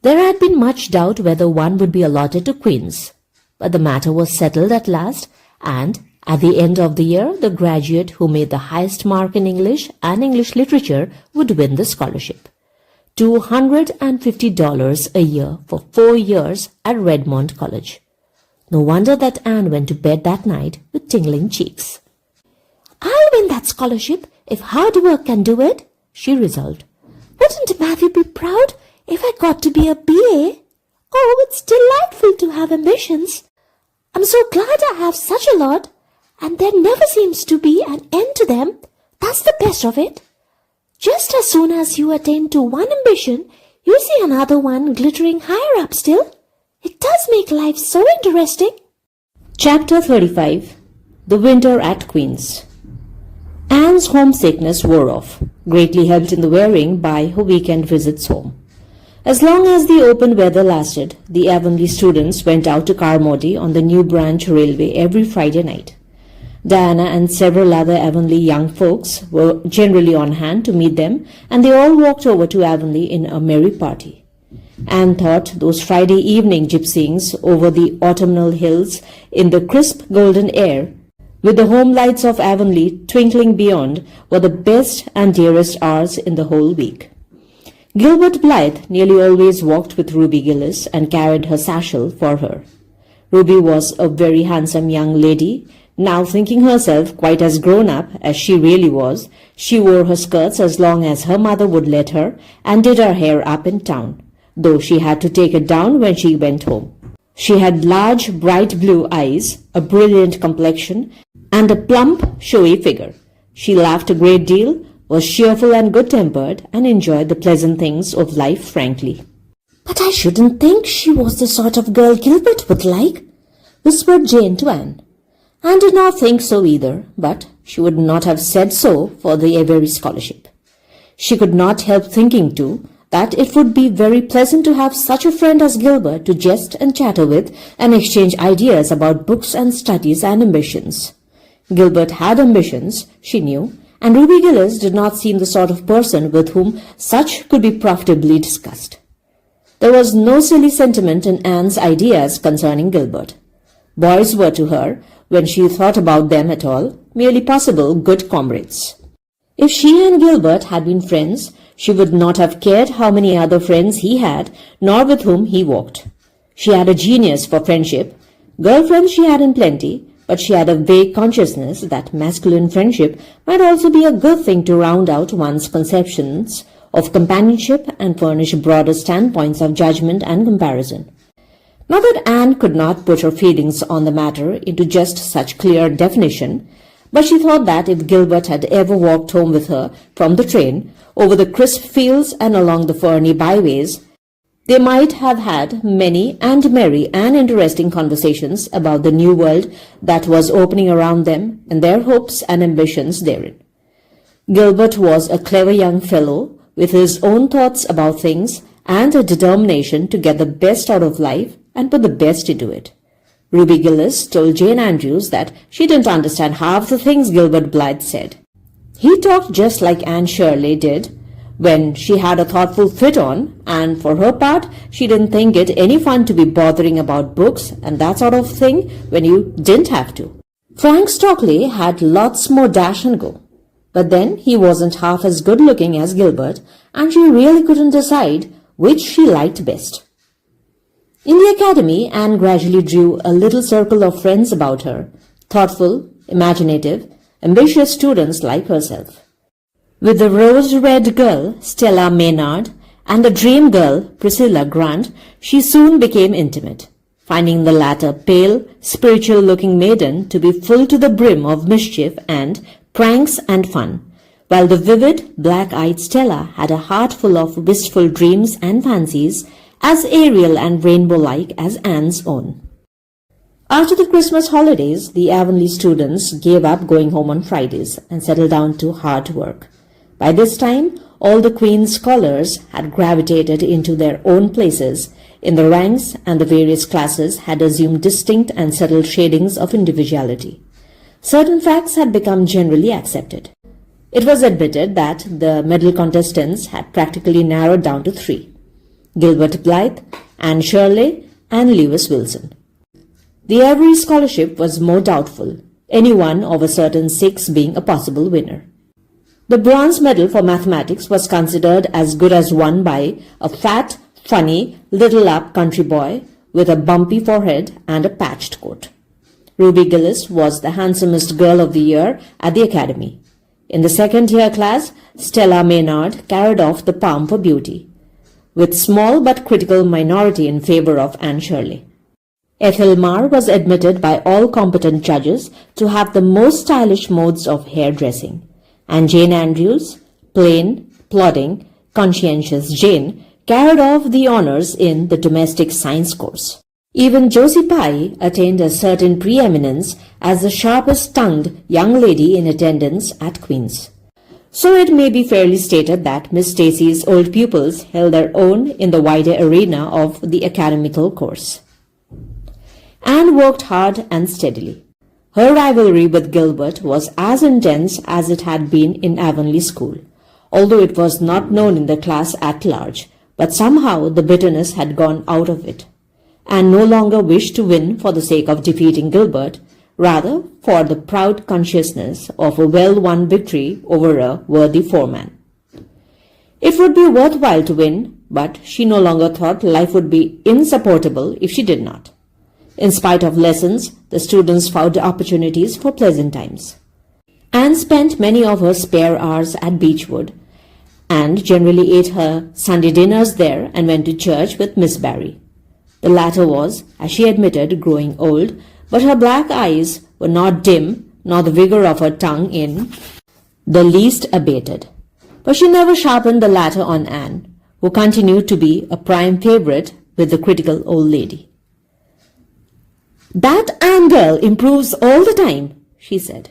There had been much doubt whether one would be allotted to Queen's, but the matter was settled at last, and at the end of the year, the graduate who made the highest mark in English and English literature would win the scholarship. $250 a year for 4 years at Redmond College. No wonder that Anne went to bed that night with tingling cheeks. "I'll win that scholarship if hard work can do it," she resolved. "Wouldn't Matthew be proud if I got to be a BA? Oh, it's delightful to have ambitions. I'm so glad I have such a lot, and there never seems to be an end to them. That's the best of it. Just as soon as you attain to one ambition, you see another one glittering higher up still. It does make life so interesting." Chapter 35. The Winter at Queen's. Anne's homesickness wore off, greatly helped in the wearing by her weekend visits home. As long as the open weather lasted, the Avonlea students went out to Carmody on the New Branch Railway every Friday night. Diana and several other Avonlea young folks were generally on hand to meet them, and they all walked over to Avonlea in a merry party. Anne thought those Friday evening gypsyings over the autumnal hills in the crisp golden air, with the home lights of Avonlea twinkling beyond, were the best and dearest hours in the whole week. Gilbert Blythe nearly always walked with Ruby Gillis and carried her satchel for her. Ruby was a very handsome young lady. Now, thinking herself quite as grown up as she really was, she wore her skirts as long as her mother would let her and did her hair up in town, though she had to take it down when she went home. She had large, bright blue eyes, a brilliant complexion, and a plump, showy figure. She laughed a great deal, was cheerful and good-tempered, and enjoyed the pleasant things of life frankly. "But I shouldn't think she was the sort of girl Gilbert would like," whispered Jane to Anne. Anne did not think so either, but she would not have said so for the Avery scholarship. She could not help thinking, too, that it would be very pleasant to have such a friend as Gilbert to jest and chatter with and exchange ideas about books and studies and ambitions. Gilbert had ambitions, she knew, and Ruby Gillis did not seem the sort of person with whom such could be profitably discussed. There was no silly sentiment in Anne's ideas concerning Gilbert. Boys were to her, when she thought about them at all, merely possible good comrades. If she and Gilbert had been friends, she would not have cared how many other friends he had, nor with whom he walked. She had a genius for friendship. Girlfriends she had in plenty, but she had a vague consciousness that masculine friendship might also be a good thing to round out one's conceptions of companionship and furnish broader standpoints of judgment and comparison. Not that Anne could not put her feelings on the matter into just such clear definition, but she thought that if Gilbert had ever walked home with her from the train, over the crisp fields and along the ferny byways, they might have had many and merry and interesting conversations about the new world that was opening around them and their hopes and ambitions therein. Gilbert was a clever young fellow with his own thoughts about things and a determination to get the best out of life and put the best into it. Ruby Gillis told Jane Andrews that she didn't understand half the things Gilbert Blythe said. He talked just like Anne Shirley did when she had a thoughtful fit on, and for her part, she didn't think it any fun to be bothering about books and that sort of thing when you didn't have to. Frank Stockley had lots more dash and go, but then he wasn't half as good-looking as Gilbert, and she really couldn't decide which she liked best. In the academy, Anne gradually drew a little circle of friends about her, thoughtful, imaginative, ambitious students like herself. With the rose-red girl, Stella Maynard, and the dream girl, Priscilla Grant, she soon became intimate, finding the latter pale, spiritual-looking maiden to be full to the brim of mischief and pranks and fun, while the vivid, black-eyed Stella had a heart full of wistful dreams and fancies, as aerial and rainbow-like as Anne's own. After the Christmas holidays, the Avonlea students gave up going home on Fridays and settled down to hard work. By this time, all the Queen's scholars had gravitated into their own places in the ranks, and the various classes had assumed distinct and subtle shadings of individuality. Certain facts had become generally accepted. It was admitted that the medal contestants had practically narrowed down to three: Gilbert Blythe, Anne Shirley, and Lewis Wilson. The Avery scholarship was more doubtful, any one of a certain six being a possible winner. The bronze medal for mathematics was considered as good as won by a fat, funny, little-up country boy with a bumpy forehead and a patched coat. Ruby Gillis was the handsomest girl of the year at the academy. In the second-year class, Stella Maynard carried off the palm for beauty, with small but critical minority in favor of Anne Shirley. Ethel Marr was admitted by all competent judges to have the most stylish modes of hairdressing, and Jane Andrews, plain, plodding, conscientious Jane, carried off the honors in the domestic science course. Even Josie Pye attained a certain preeminence as the sharpest-tongued young lady in attendance at Queen's. So it may be fairly stated that Miss Stacy's old pupils held their own in the wider arena of the academical course. Anne worked hard and steadily. Her rivalry with Gilbert was as intense as it had been in Avonlea School, although it was not known in the class at large, but somehow the bitterness had gone out of it. Anne no longer wished to win for the sake of defeating Gilbert, rather for the proud consciousness of a well-won victory over a worthy foreman. It would be worthwhile to win, but she no longer thought life would be insupportable if she did not. In spite of lessons, the students found opportunities for pleasant times. Anne spent many of her spare hours at Beechwood, and generally ate her Sunday dinners there and went to church with Miss Barry. The latter was, as she admitted, growing old, but her black eyes were not dim, nor the vigor of her tongue in the least abated. But she never sharpened the latter on Anne, who continued to be a prime favorite with the critical old lady. "That Anne girl improves all the time," she said.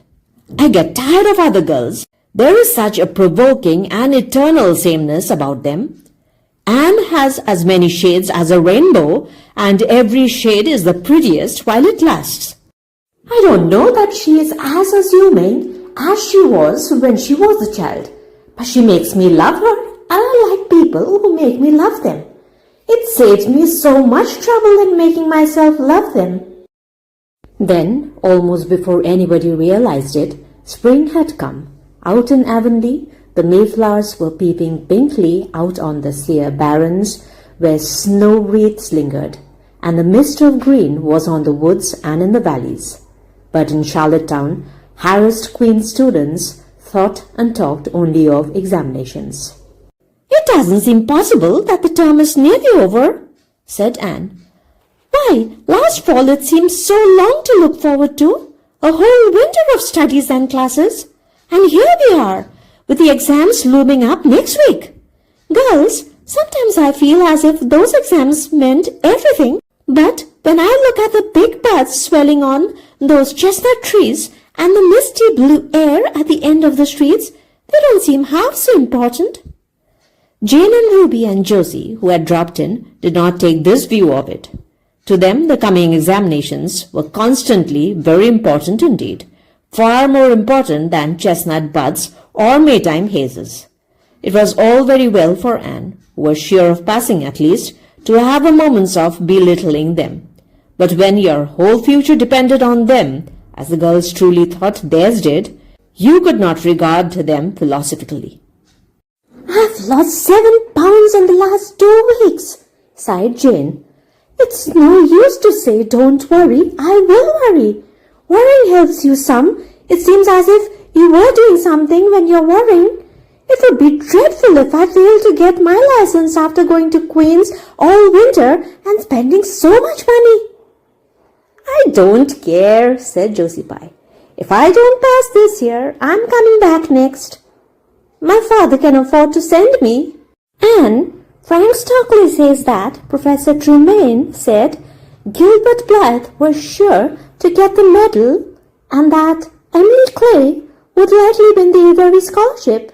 "I get tired of other girls. There is such a provoking and eternal sameness about them. Anne has as many shades as a rainbow, and every shade is the prettiest while it lasts. I don't know that she is as assuming as she was when she was a child, but she makes me love her, and I like people who make me love them. It saves me so much trouble in making myself love them." Then, almost before anybody realized it, spring had come. Out in Avonlea, the mayflowers were peeping pinkly out on the sere barrens where snow wreaths lingered, and the mist of green was on the woods and in the valleys. But in Charlottetown, harassed Queen's students thought and talked only of examinations. "It doesn't seem possible that the term is nearly over," said Anne. "Why, last fall it seemed so long to look forward to, a whole winter of studies and classes. And here we are, with the exams looming up next week. Girls, sometimes I feel as if those exams meant everything, but when I look at the big buds swelling on those chestnut trees and the misty blue air at the end of the streets, they don't seem half so important." Jane and Ruby and Josie, who had dropped in, did not take this view of it. To them, the coming examinations were constantly very important indeed, far more important than chestnut buds or Maytime hazes. It was all very well for Anne, who was sure of passing at least, to have a moments of belittling them. But when your whole future depended on them, as the girls truly thought theirs did, you could not regard them philosophically. "I've lost 7 pounds in the last 2 weeks, sighed Jane. "It's no use to say, 'Don't worry, I will worry.' Worrying helps you some. It seems as if you were doing something when you're worrying. It would be dreadful if I failed to get my license after going to Queen's all winter and spending so much money." "I don't care," said Josie Pye. "If I don't pass this year, I'm coming back next. My father can afford to send me." And Frank Stockley says that Professor Tremaine said Gilbert Blythe was sure to get the medal and that Emily Clay would likely win the Avery scholarship.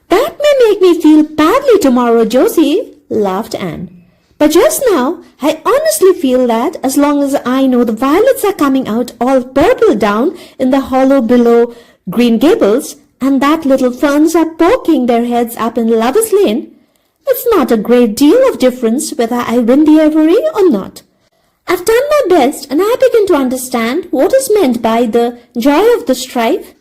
"That may make me feel badly tomorrow, Josie," laughed Anne. "But just now, I honestly feel that as long as I know the violets are coming out all purple down in the hollow below Green Gables, and that little ferns are poking their heads up in Lover's Lane, it's not a great deal of difference whether I win the Avery or not. I've done my best, and I begin to understand what is meant by the joy of the strife.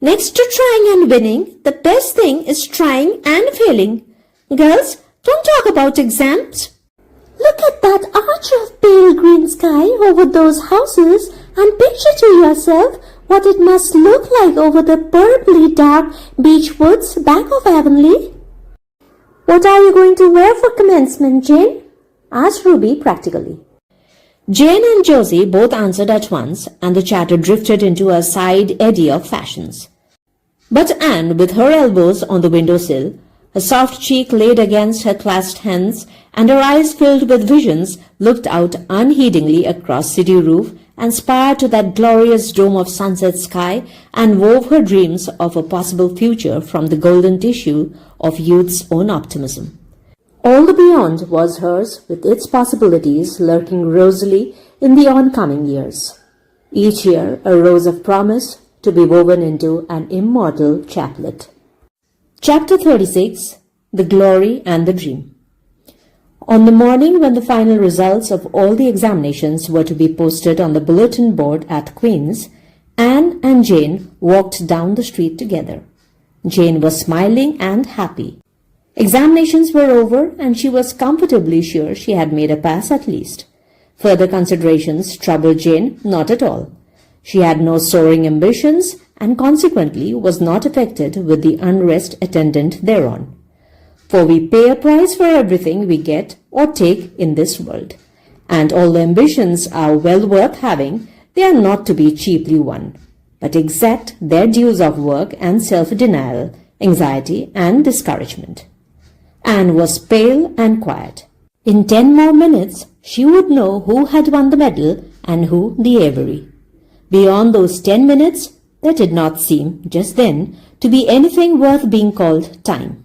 Next to trying and winning, the best thing is trying and failing. Girls, don't talk about exams. Look at that arch of pale green sky over those houses and picture to yourself what it must look like over the purply dark beech woods back of Avonlea." "What are you going to wear for commencement, Jane?" asked Ruby practically. Jane and Josie both answered at once, and the chatter drifted into a side eddy of fashions. But Anne, with her elbows on the window-sill, her soft cheek laid against her clasped hands, and her eyes filled with visions, looked out unheedingly across city roof and spire to that glorious dome of sunset sky, and wove her dreams of a possible future from the golden tissue of youth's own optimism. All the beyond was hers, with its possibilities lurking rosily in the oncoming years. each year a rose of promise to be woven into an immortal chaplet. Chapter 36. The Glory and the Dream. On the morning when the final results of all the examinations were to be posted on the bulletin board at Queen's, Anne and Jane walked down the street together. Jane was smiling and happy. Examinations were over and she was comfortably sure she had made a pass at least. Further considerations troubled Jane not at all. She had no soaring ambitions and consequently was not affected with the unrest attendant thereon. For we pay a price for everything we get or take in this world, and although ambitions are well worth having, they are not to be cheaply won, but exact their dues of work and self-denial, anxiety and discouragement. Anne was pale and quiet. In 10 more minutes, she would know who had won the medal and who the Avery. Beyond those 10 minutes, there did not seem, just then, to be anything worth being called time.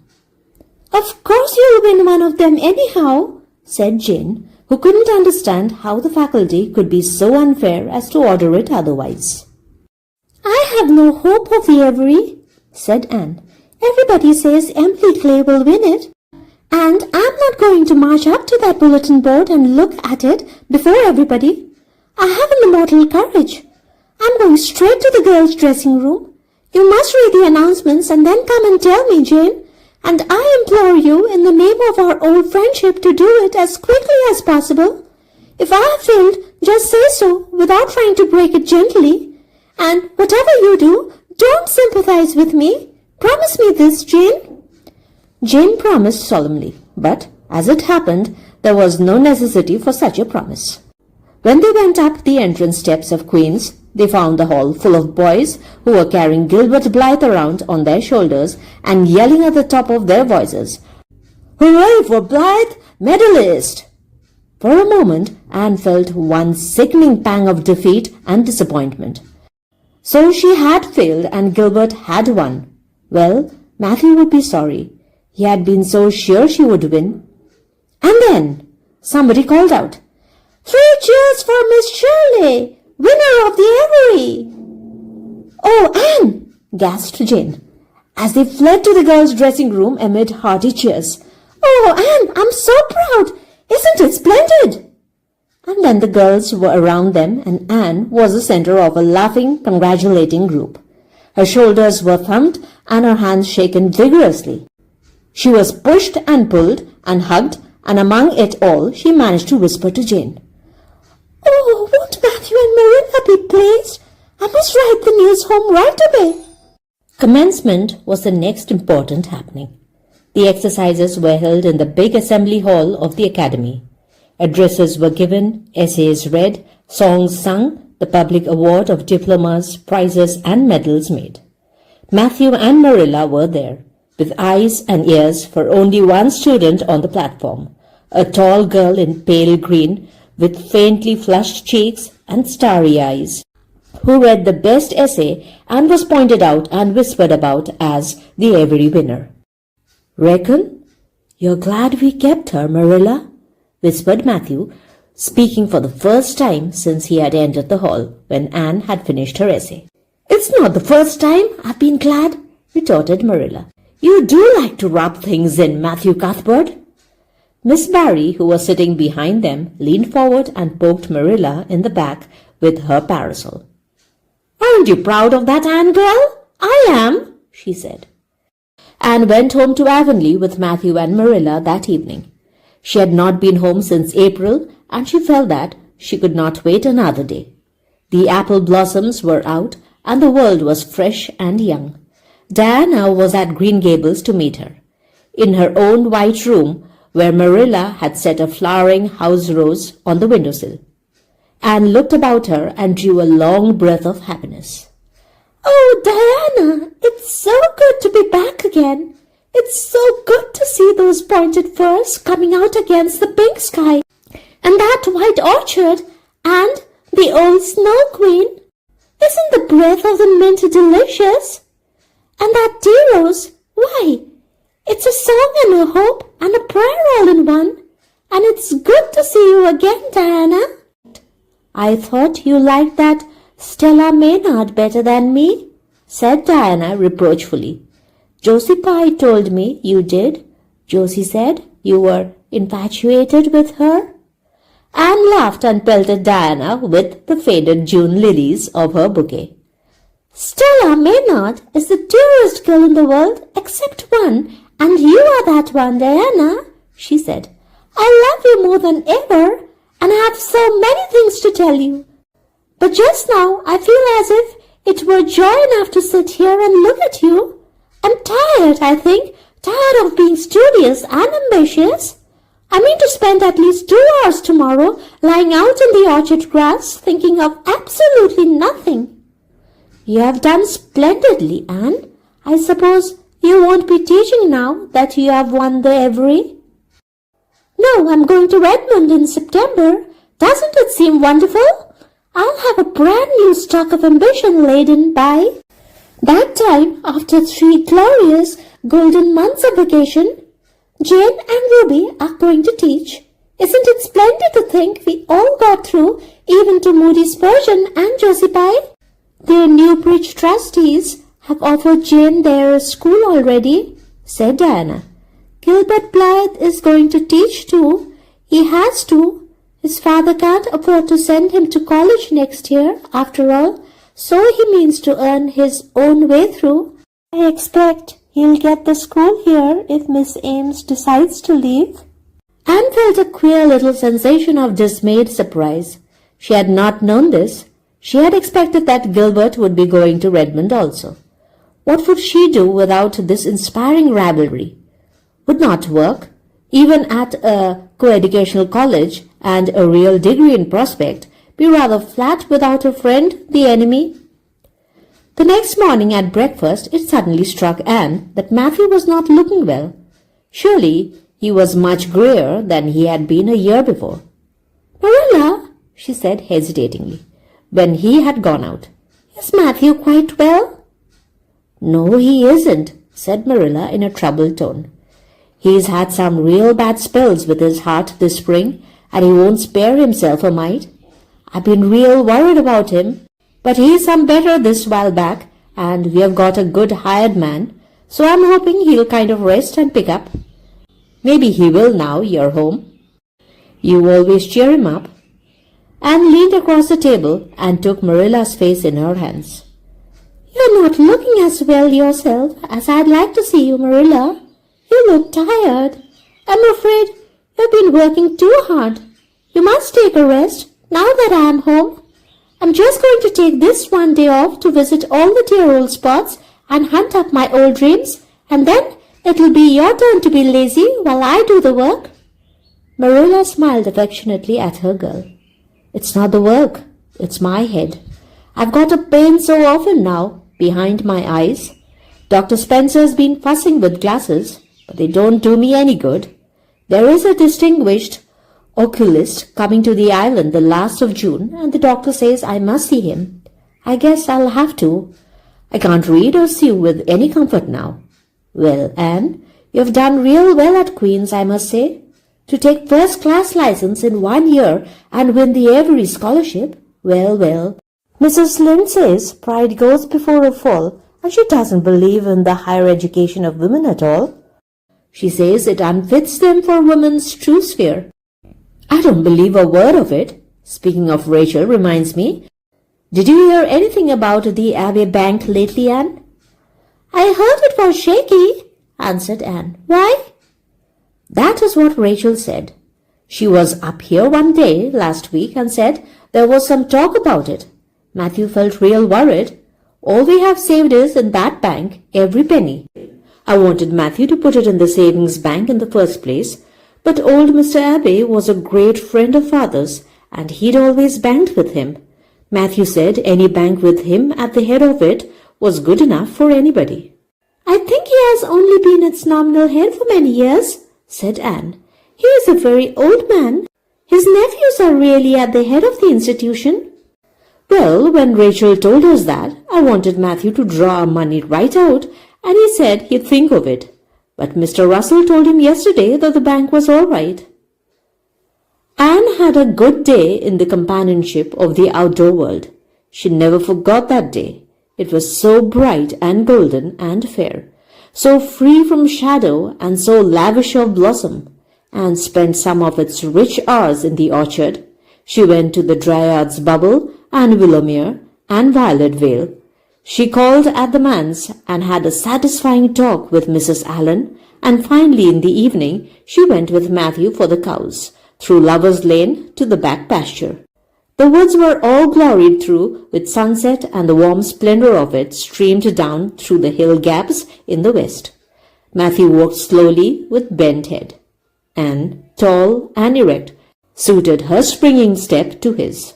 "Of course you'll win one of them anyhow," said Jane, who couldn't understand how the faculty could be so unfair as to order it otherwise. "I have no hope of the Avery," said Anne. "Everybody says Emily Clay will win it, and I'm not going to march up to that bulletin board and look at it before everybody. I haven't the mortal courage. I'm going straight to the girls' dressing room. You must read the announcements and then come and tell me, Jane. And I implore you in the name of our old friendship to do it as quickly as possible. If I have failed, just say so without trying to break it gently. And whatever you do, don't sympathize with me. Promise me this, Jane." Jane promised solemnly, but as it happened, there was no necessity for such a promise. When they went up the entrance steps of Queen's, they found the hall full of boys who were carrying Gilbert Blythe around on their shoulders and yelling at the top of their voices, "Hooray for Blythe, medalist!" For a moment, Anne felt one sickening pang of defeat and disappointment. So she had failed and Gilbert had won. Well, Matthew would be sorry. He had been so sure she would win. And then somebody called out, "3 cheers for Miss Shirley, winner of the Avery!" "Oh, Anne!" gasped Jane, as they fled to the girls' dressing room amid hearty cheers. "Oh, Anne, I'm so proud! Isn't it splendid?" And then the girls were around them and Anne was the center of a laughing, congratulating group. Her shoulders were thumped and her hands shaken vigorously. She was pushed and pulled and hugged, and among it all she managed to whisper to Jane, "Oh, won't Matthew and Marilla be pleased? I must write the news home right away." Commencement was the next important happening. The exercises were held in the big assembly hall of the academy. Addresses were given, essays read, songs sung, the public award of diplomas, prizes and medals made. Matthew and Marilla were there, with eyes and ears for only one student on the platform, a tall girl in pale green with faintly flushed cheeks and starry eyes, who read the best essay and was pointed out and whispered about as the Avery winner. "Reckon you're glad we kept her, Marilla?" whispered Matthew, speaking for the first time since he had entered the hall when Anne had finished her essay. "It's not the first time I've been glad," retorted Marilla. "You do like to rub things in, Matthew Cuthbert." Miss Barry, who was sitting behind them, leaned forward and poked Marilla in the back with her parasol. "Aren't you proud of that, Anne girl?" "I am," she said. Anne went home to Avonlea with Matthew and Marilla that evening. She had not been home since April, and she felt that she could not wait another day. The apple blossoms were out, and the world was fresh and young. Diana was at Green Gables to meet her. In her own white room, where Marilla had set a flowering house rose on the windowsill. Anne looked about her and drew a long breath of happiness. "Oh, Diana, it's so good to be back again. It's so good to see those pointed firs coming out against the pink sky, and that white orchard, and the old Snow Queen. Isn't the breath of the mint delicious? And that tea rose, why, it's a song and a hope and a prayer all in one. And it's good to see you again, Diana." "I thought you liked that Stella Maynard better than me? Said Diana reproachfully. Josie Pye told me you did. Josie said you were infatuated with her. Anne laughed and pelted Diana with the faded June lilies of her bouquet. Stella Maynard is the dearest girl in the world except one, and you are that one, Diana, she said. I love you more than ever, and I have so many things to tell you. But just now I feel as if it were joy enough to sit here and look at you. I'm tired, I think, tired of being studious and ambitious. I mean to spend at least 2 hours tomorrow lying out in the orchard grass thinking of absolutely nothing. You have done splendidly, Anne. I suppose you won't be teaching now that you have won the Every? No, I'm going to Redmond in September. Doesn't it seem wonderful? I'll have a brand new stock of ambition laden by that time after 3 glorious golden months of vacation. Jane and Ruby are going to teach. Isn't it splendid to think we all got through, even to Moody Spurgeon and Josie Pye? Their Newbridge trustees have offered Jane their school already, said Diana. Gilbert Blythe is going to teach too. He has to. His father can't afford to send him to college next year, after all, so he means to earn his own way through. I expect he'll get the school here if Miss Ames decides to leave. Anne felt a queer little sensation of dismayed surprise. She had not known this. She had expected that Gilbert would be going to Redmond also. What would she do without this inspiring rivalry? Would not work, even at a co-educational college and a real degree in prospect, be rather flat without a friend, the enemy? The next morning at breakfast it suddenly struck Anne that Matthew was not looking well. Surely he was much greyer than he had been a year before. Marilla, she said hesitatingly, when he had gone out, is Matthew quite well? No, he isn't, said Marilla in a troubled tone. He's had some real bad spells with his heart this spring, and he won't spare himself a mite. I've been real worried about him, but he's some better this while back, and we have got a good hired man, so I'm hoping he'll kind of rest and pick up. Maybe he will now you're home. You always cheer him up. Anne leaned across the table and took Marilla's face in her hands. You're not looking as well yourself as I'd like to see you, Marilla. You look tired. I'm afraid you've been working too hard. You must take a rest now that I'm home. I'm just going to take this one day off to visit all the dear old spots and hunt up my old dreams, and then it'll be your turn to be lazy while I do the work. Marilla smiled affectionately at her girl. It's not the work, it's my head. I've got a pain so often now, behind my eyes. Dr. Spencer's been fussing with glasses, but they don't do me any good. There is a distinguished oculist coming to the island the last of June, and the doctor says I must see him. I guess I'll have to. I can't read or see with any comfort now. Well, Anne, you've done real well at Queen's, I must say. To take first-class license in 1 year and win the Avery scholarship, well. Mrs. Lynde says pride goes before a fall, and she doesn't believe in the higher education of women at all. She says it unfits them for women's true sphere. I don't believe a word of it. Speaking of Rachel reminds me, did you hear anything about the Abbey Bank lately, Anne? I heard it was shaky, answered Anne. Why? That is what Rachel said. She was up here one day last week and said there was some talk about it. Matthew felt real worried. All we have saved is in that bank, every penny. I wanted Matthew to put it in the savings bank in the first place, but old Mr. Abbey was a great friend of father's, and he'd always banked with him. Matthew said any bank with him at the head of it was good enough for anybody. I think he has only been its nominal head for many years, said Anne. He is a very old man. His nephews are really at the head of the institution. Well, when Rachel told us that, I wanted Matthew to draw our money right out, and he said he'd think of it. But Mr. Russell told him yesterday that the bank was all right. Anne had a good day in the companionship of the outdoor world. She never forgot that day. It was so bright and golden and fair, so free from shadow and so lavish of blossom, and spent some of its rich hours in the orchard. She went to the Dryad's Bubble and Willowmere and Violet Vale. She called at the manse and had a satisfying talk with Mrs. Allen, and finally in the evening she went with Matthew for the cows, through Lover's Lane to the back pasture. The woods were all gloried through with sunset, and the warm splendor of it streamed down through the hill gaps in the west. Matthew walked slowly with bent head. Anne, tall and erect, suited her springing step to his.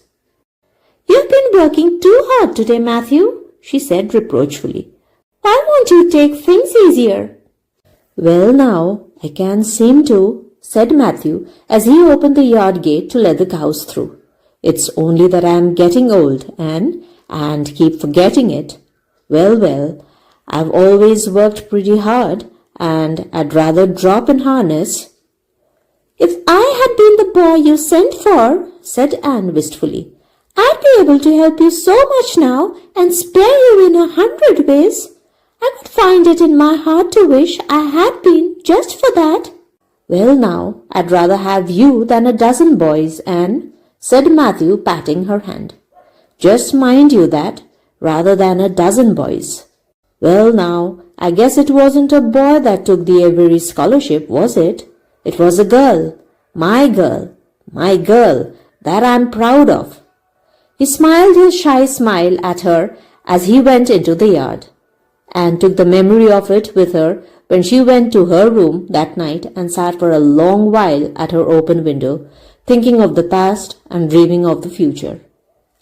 "You've been working too hard today, Matthew," she said reproachfully. "Why won't you take things easier?" "Well now, I can't seem to," said Matthew as he opened the yard gate to let the cows through. "It's only that I'm getting old, and keep forgetting it. Well, I've always worked pretty hard, and I'd rather drop in harness." "If I had been the boy you sent for," said Anne wistfully, "I'd be able to help you so much now and spare you in 100 ways. I could find it in my heart to wish I had been just for that." "Well now, I'd rather have you than a dozen boys, Anne," said Matthew, patting her hand. "Just mind you that, rather than a dozen boys. Well now, I guess it wasn't a boy that took the Avery scholarship, was it? It was a girl, my girl, that I'm proud of." He smiled his shy smile at her as he went into the yard, and took the memory of it with her when she went to her room that night and sat for a long while at her open window, thinking of the past and dreaming of the future.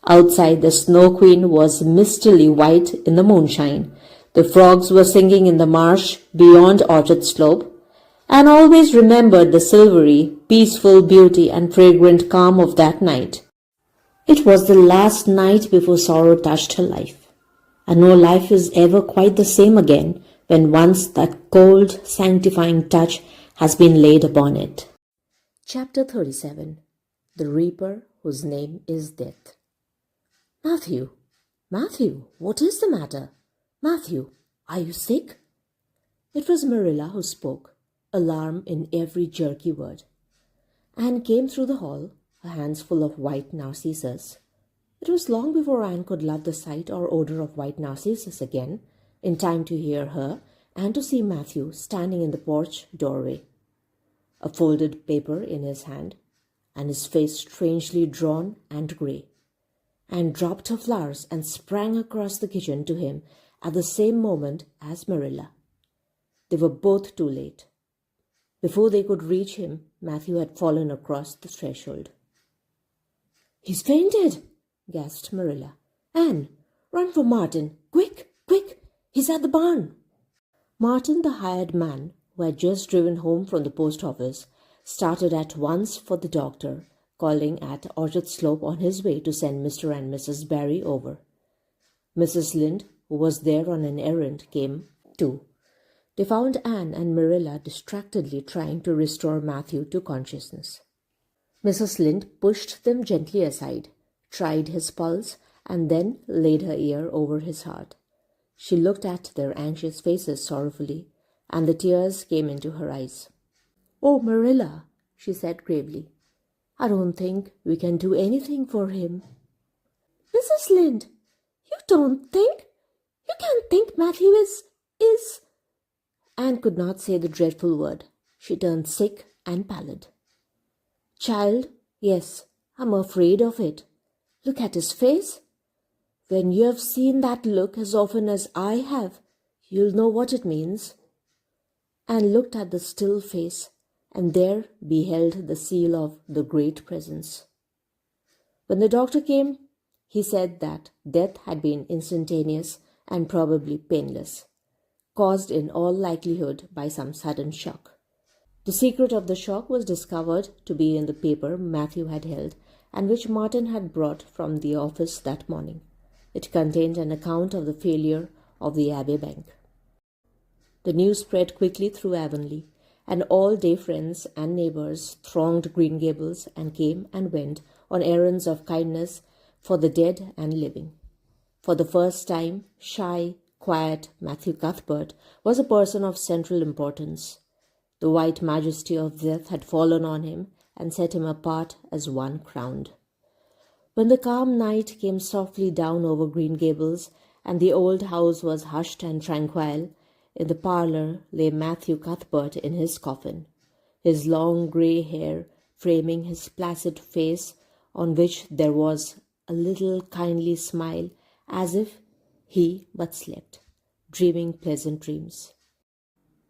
Outside, the Snow Queen was mistily white in the moonshine. The frogs were singing in the marsh beyond Orchard Slope, and always remembered the silvery, peaceful beauty and fragrant calm of that night. It was the last night before sorrow touched her life, and no life is ever quite the same again when once that cold, sanctifying touch has been laid upon it. Chapter 37. The Reaper Whose Name is Death. Matthew, what is the matter? Matthew, are you sick?" It was Marilla who spoke, alarm in every jerky word. Anne came through the hall, her hands full of white narcissus. It was long before Anne could love the sight or odor of white narcissus again, in time to hear her and to see Matthew standing in the porch doorway, a folded paper in his hand, and his face strangely drawn and grey. Anne dropped her flowers and sprang across the kitchen to him at the same moment as Marilla. They were both too late. Before they could reach him, Matthew had fallen across the threshold. "He's fainted!" gasped Marilla. "Anne, run for Martin! Quick! He's at the barn!" Martin, the hired man, who had just driven home from the post office, started at once for the doctor, calling at Orchard Slope on his way to send Mr. and Mrs. Barry over. Mrs. Lynde, who was there on an errand, came too. They found Anne and Marilla distractedly trying to restore Matthew to consciousness. Mrs. Lynde pushed them gently aside, tried his pulse, and then laid her ear over his heart. She looked at their anxious faces sorrowfully, and the tears came into her eyes. "Oh, Marilla," she said gravely, "I don't think we can do anything for him." "Mrs. Lynde, you can't think Matthew is... Anne could not say the dreadful word. She turned sick and pallid. "Child, yes, I'm afraid of it. Look at his face. When you have seen that look as often as I have, you'll know what it means." Anne looked at the still face, and there beheld the seal of the Great Presence. When the doctor came, he said that death had been instantaneous and probably painless, caused in all likelihood by some sudden shock. The secret of the shock was discovered to be in the paper Matthew had held and which Martin had brought from the office that morning. It contained an account of the failure of the Abbey Bank. The news spread quickly through Avonlea, and all day friends and neighbors thronged Green Gables and came and went on errands of kindness for the dead and living. For the first time, shy, quiet Matthew Cuthbert was a person of central importance. The white majesty of death had fallen on him and set him apart as one crowned. When the calm night came softly down over Green Gables and the old house was hushed and tranquil, in the parlour lay Matthew Cuthbert in his coffin, his long grey hair framing his placid face, on which there was a little kindly smile, as if he but slept, dreaming pleasant dreams.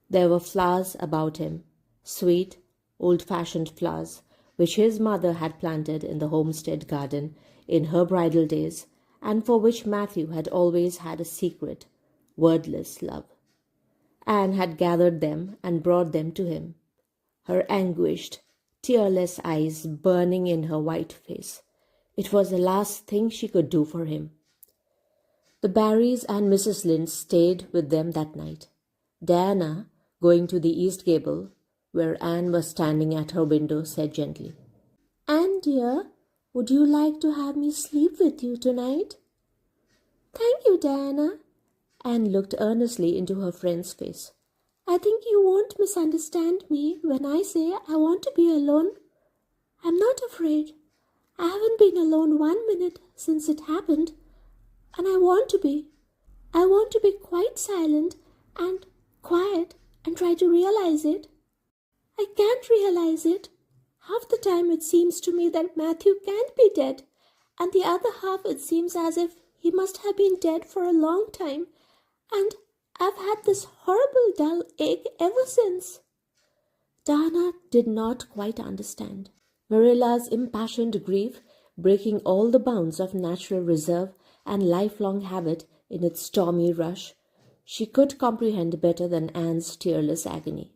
There were flowers about him, sweet, old-fashioned flowers, which his mother had planted in the homestead garden in her bridal days, and for which Matthew had always had a secret, wordless love. Anne had gathered them and brought them to him, her anguished, tearless eyes burning in her white face. It was the last thing she could do for him. The Barrys and Mrs. Lynde stayed with them that night. Diana, going to the east gable, where Anne was standing at her window, said gently, "Anne, dear, would you like to have me sleep with you tonight?" "Thank you, Diana." Anne looked earnestly into her friend's face. "I think you won't misunderstand me when I say I want to be alone. I'm not afraid. I haven't been alone 1 minute since it happened, and I want to be. I want to be quite silent and quiet and try to realize it. I can't realize it. Half the time it seems to me that Matthew can't be dead, and the other half it seems as if he must have been dead for a long time, and I've had this horrible dull ache ever since." Diana did not quite understand. Marilla's impassioned grief, breaking all the bounds of natural reserve and lifelong habit in its stormy rush, she could comprehend better than Anne's tearless agony.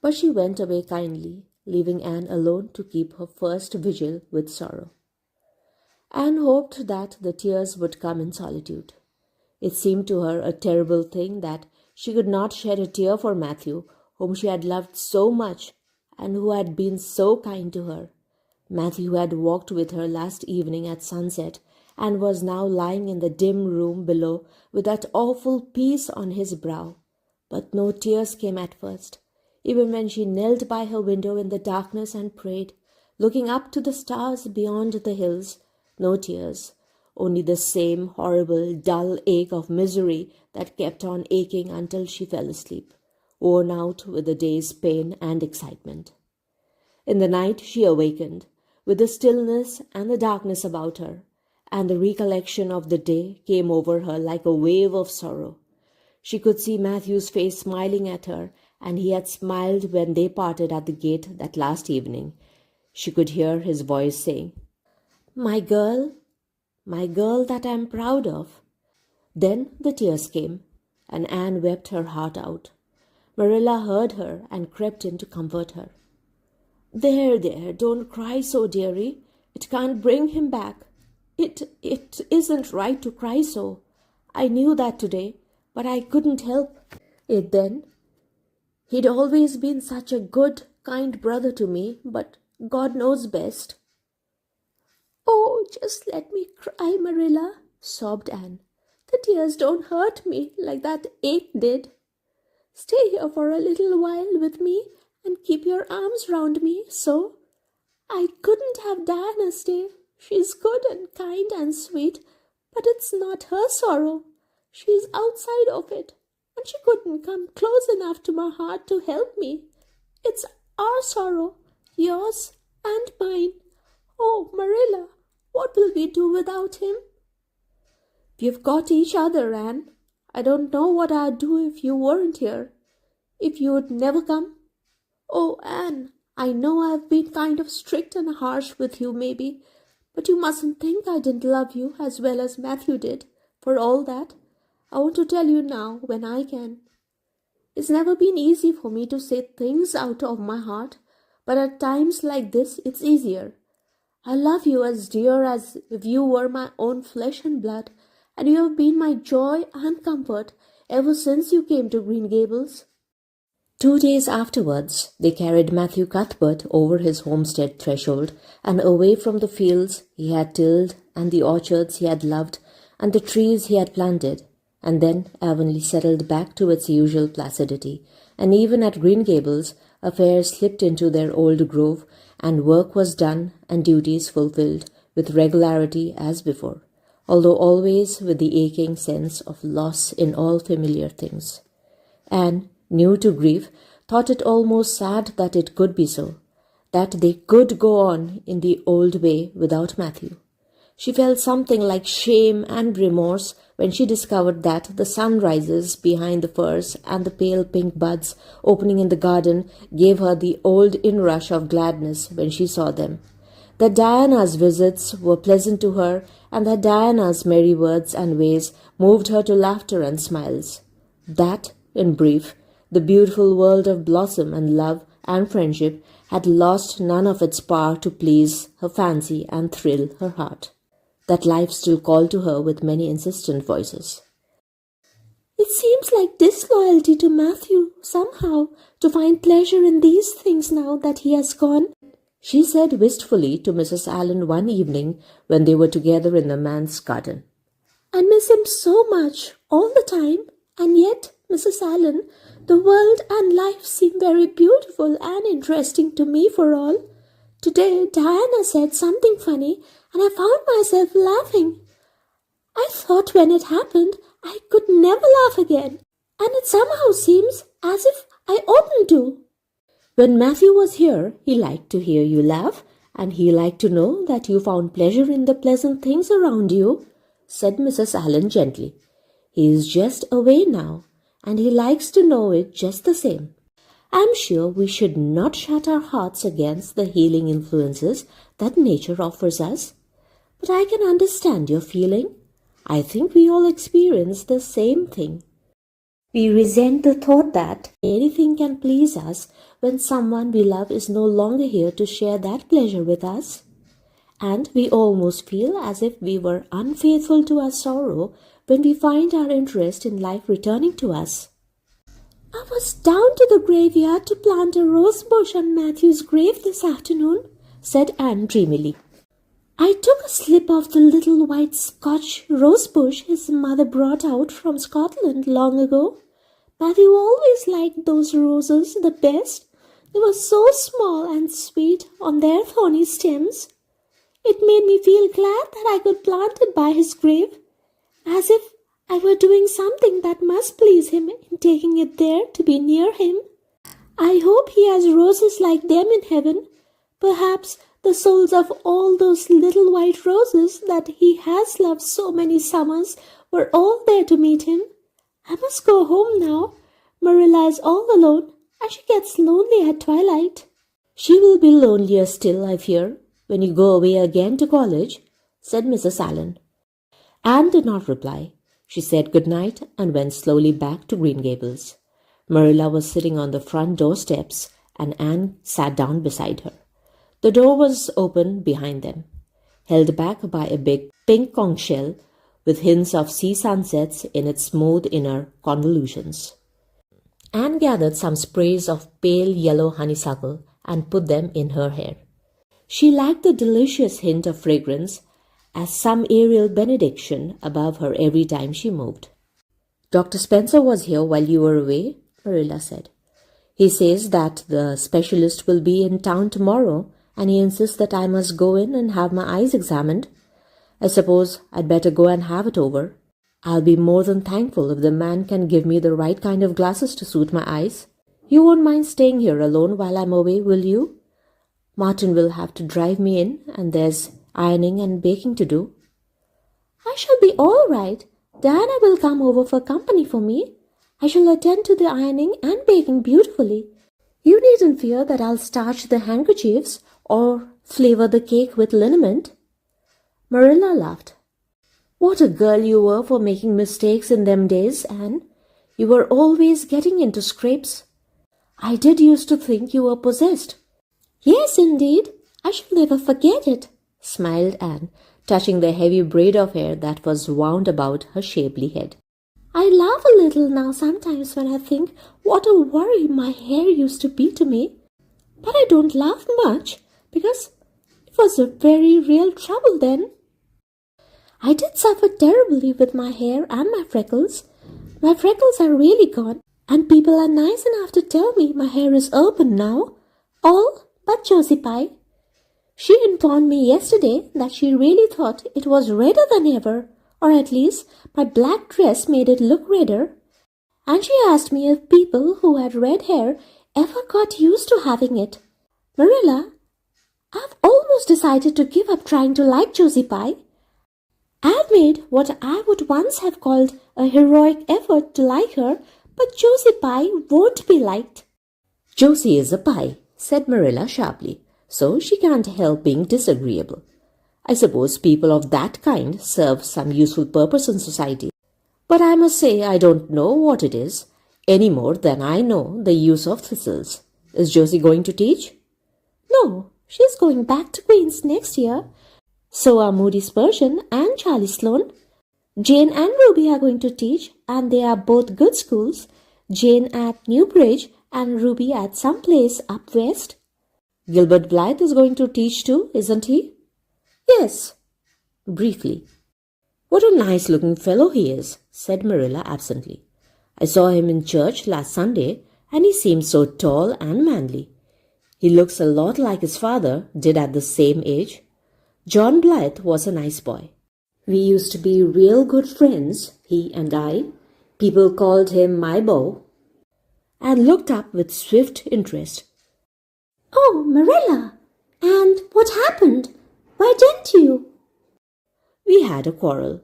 But she went away kindly, leaving Anne alone to keep her first vigil with sorrow. Anne hoped that the tears would come in solitude. It seemed to her a terrible thing that she could not shed a tear for Matthew, whom she had loved so much and who had been so kind to her. Matthew had walked with her last evening at sunset and was now lying in the dim room below with that awful peace on his brow. But no tears came at first, even when she knelt by her window in the darkness and prayed, looking up to the stars beyond the hills. No tears, only the same horrible, dull ache of misery that kept on aching until she fell asleep, worn out with the day's pain and excitement. In the night she awakened, with the stillness and the darkness about her, and the recollection of the day came over her like a wave of sorrow. She could see Matthew's face smiling at her, and he had smiled when they parted at the gate that last evening. She could hear his voice saying, my girl that I am proud of." Then the tears came, and Anne wept her heart out. Marilla heard her and crept in to comfort her. There, don't cry so, dearie. It can't bring him back. It isn't right to cry so. I knew that today, but I couldn't help it then. He'd always been such a good, kind brother to me, but God knows best." "Oh, just let me cry, Marilla," sobbed Anne. "The tears don't hurt me like that ache did. Stay here for a little while with me and keep your arms round me, so. I couldn't have Diana stay. She's good and kind and sweet, but it's not her sorrow. She's outside of it, and she couldn't come close enough to my heart to help me. It's our sorrow, yours and mine. Oh, Marilla, what will we do without him?" "We've got each other, Anne. I don't know what I'd do if you weren't here. If you'd never come. Oh, Anne, I know I've been kind of strict and harsh with you, maybe, but you mustn't think I didn't love you as well as Matthew did, for all that. I want to tell you now when I can. It's never been easy for me to say things out of my heart, but at times like this it's easier. I love you as dear as if you were my own flesh and blood, and you have been my joy and comfort ever since you came to Green Gables." 2 days afterwards, they carried Matthew Cuthbert over his homestead threshold and away from the fields he had tilled and the orchards he had loved and the trees he had planted, and then Avonlea settled back to its usual placidity, and even at Green Gables affairs slipped into their old groove, and work was done and duties fulfilled with regularity as before, although always with the aching sense of loss in all familiar things. Anne, new to grief, thought it almost sad that it could be so, that they could go on in the old way without Matthew. She felt something like shame and remorse when she discovered that the sunrises behind the firs and the pale pink buds opening in the garden gave her the old inrush of gladness when she saw them. That Diana's visits were pleasant to her, and that Diana's merry words and ways moved her to laughter and smiles. That, in brief, the beautiful world of blossom and love and friendship had lost none of its power to please her fancy and thrill her heart. That life still called to her with many insistent voices. It seems like disloyalty to Matthew, somehow, to find pleasure in these things now that he has gone, she said wistfully to Mrs. Allen one evening when they were together in the manse garden. I miss him so much, all the time, and yet, Mrs. Allen, the world and life seem very beautiful and interesting to me for all. Today, Diana said something funny, and I found myself laughing. I thought when it happened, I could never laugh again, and it somehow seems as if I oughtn't to. When Matthew was here, he liked to hear you laugh, and he liked to know that you found pleasure in the pleasant things around you, said Mrs. Allen gently. He is just away now, and he likes to know it just the same. I'm sure we should not shut our hearts against the healing influences that nature offers us. But I can understand your feeling. I think we all experience the same thing. We resent the thought that anything can please us when someone we love is no longer here to share that pleasure with us. And we almost feel as if we were unfaithful to our sorrow when we find our interest in life returning to us. I was down to the graveyard to plant a rose bush on Matthew's grave this afternoon, said Anne dreamily. I took a slip of the little white Scotch rose bush his mother brought out from Scotland long ago. Matthew always liked those roses the best. They were so small and sweet on their thorny stems. It made me feel glad that I could plant it by his grave, as if I were doing something that must please him in taking it there to be near him. I hope he has roses like them in heaven, perhaps the souls of all those little white roses that he has loved so many summers were all there to meet him. I must go home now. Marilla is all alone, and she gets lonely at twilight. She will be lonelier still, I fear, when you go away again to college, said Mrs. Allen. Anne did not reply. She said good night and went slowly back to Green Gables. Marilla was sitting on the front door steps, and Anne sat down beside her. The door was open behind them, held back by a big pink conch shell with hints of sea sunsets in its smooth inner convolutions. Anne gathered some sprays of pale yellow honeysuckle and put them in her hair. She liked the delicious hint of fragrance as some aerial benediction above her every time she moved. Dr. Spencer was here while you were away, Marilla said. He says that the specialist will be in town tomorrow, and he insists that I must go in and have my eyes examined. I suppose I'd better go and have it over. I'll be more than thankful if the man can give me the right kind of glasses to suit my eyes. You won't mind staying here alone while I'm away, will you? Martin will have to drive me in, and there's ironing and baking to do. I shall be all right. Diana will come over for company for me. I shall attend to the ironing and baking beautifully. You needn't fear that I'll starch the handkerchiefs or flavor the cake with liniment. Marilla laughed. What a girl you were for making mistakes in them days, Anne. You were always getting into scrapes. I did used to think you were possessed. Yes, indeed. I shall never forget it, smiled Anne, touching the heavy braid of hair that was wound about her shapely head. I laugh a little now sometimes when I think what a worry my hair used to be to me. But I don't laugh much, because it was a very real trouble then. I did suffer terribly with my hair and my freckles. My freckles are really gone, and people are nice enough to tell me my hair is open now. All but Josie Pye. She informed me yesterday that she really thought it was redder than ever, or at least my black dress made it look redder. And she asked me if people who had red hair ever got used to having it. Marilla, I've almost decided to give up trying to like Josie Pye. I've made what I would once have called a heroic effort to like her, but Josie Pye won't be liked. Josie is a pie, said Marilla sharply, so she can't help being disagreeable. I suppose people of that kind serve some useful purpose in society. But I must say I don't know what it is, any more than I know the use of thistles. Is Josie going to teach? No, she's going back to Queen's next year. So are Moody Spurgeon and Charlie Sloane. Jane and Ruby are going to teach, and they are both good schools. Jane at Newbridge and Ruby at some place up west. Gilbert Blythe is going to teach too, isn't he? Yes. Briefly. What a nice-looking fellow he is, said Marilla absently. I saw him in church last Sunday, and he seemed so tall and manly. He looks a lot like his father did at the same age. John Blythe was a nice boy. We used to be real good friends, he and I. People called him my beau. And looked up with swift interest. Oh, Marilla! And what happened? Why didn't you? We had a quarrel.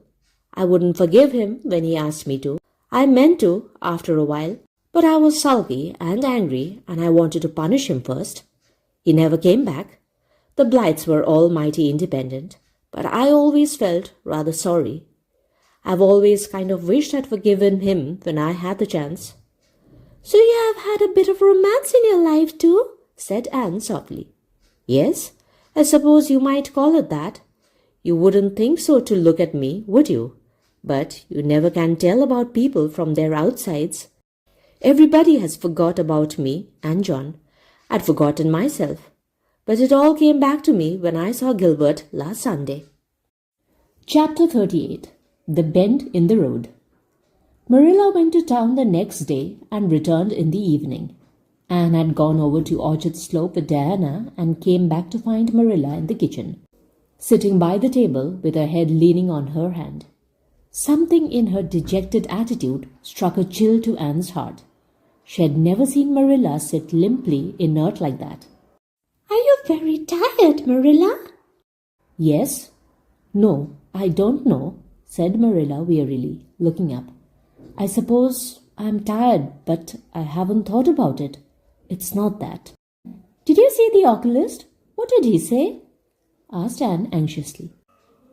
I wouldn't forgive him when he asked me to. I meant to after a while, but I was sulky and angry, and I wanted to punish him first. He never came back. The Blythes were all mighty independent, but I always felt rather sorry. I've always kind of wished I'd forgiven him when I had the chance. So you have had a bit of romance in your life too? Said Anne softly. Yes, I suppose you might call it that. You wouldn't think so to look at me, would you? But you never can tell about people from their outsides. Everybody has forgot about me and John. I'd forgotten myself. But it all came back to me when I saw Gilbert last Sunday. Chapter 38. The Bend in the Road. Marilla went to town the next day and returned in the evening. Anne had gone over to Orchard Slope with Diana and came back to find Marilla in the kitchen, sitting by the table with her head leaning on her hand. Something in her dejected attitude struck a chill to Anne's heart. She had never seen Marilla sit limply inert like that. Are you very tired, Marilla? Yes. No, I don't know, said Marilla wearily, looking up. I suppose I'm tired, but I haven't thought about it. It's not that. Did you see the oculist? What did he say? Asked Anne anxiously.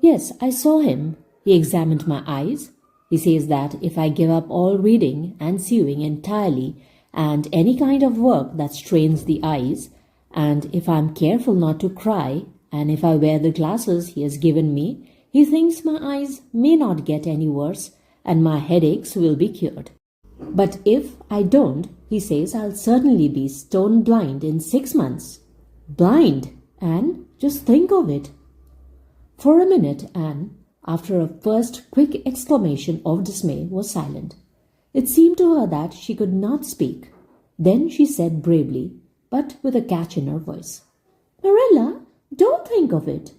Yes, I saw him. He examined my eyes. He says that if I give up all reading and sewing entirely and any kind of work that strains the eyes, and if I'm careful not to cry, and if I wear the glasses he has given me, he thinks my eyes may not get any worse and my headaches will be cured. But if I don't, he says I'll certainly be stone blind in 6 months. Blind, Anne, just think of it. For a minute, Anne, after a first quick exclamation of dismay, was silent. It seemed to her that she could not speak. Then she said bravely, but with a catch in her voice, Marilla, don't think of it.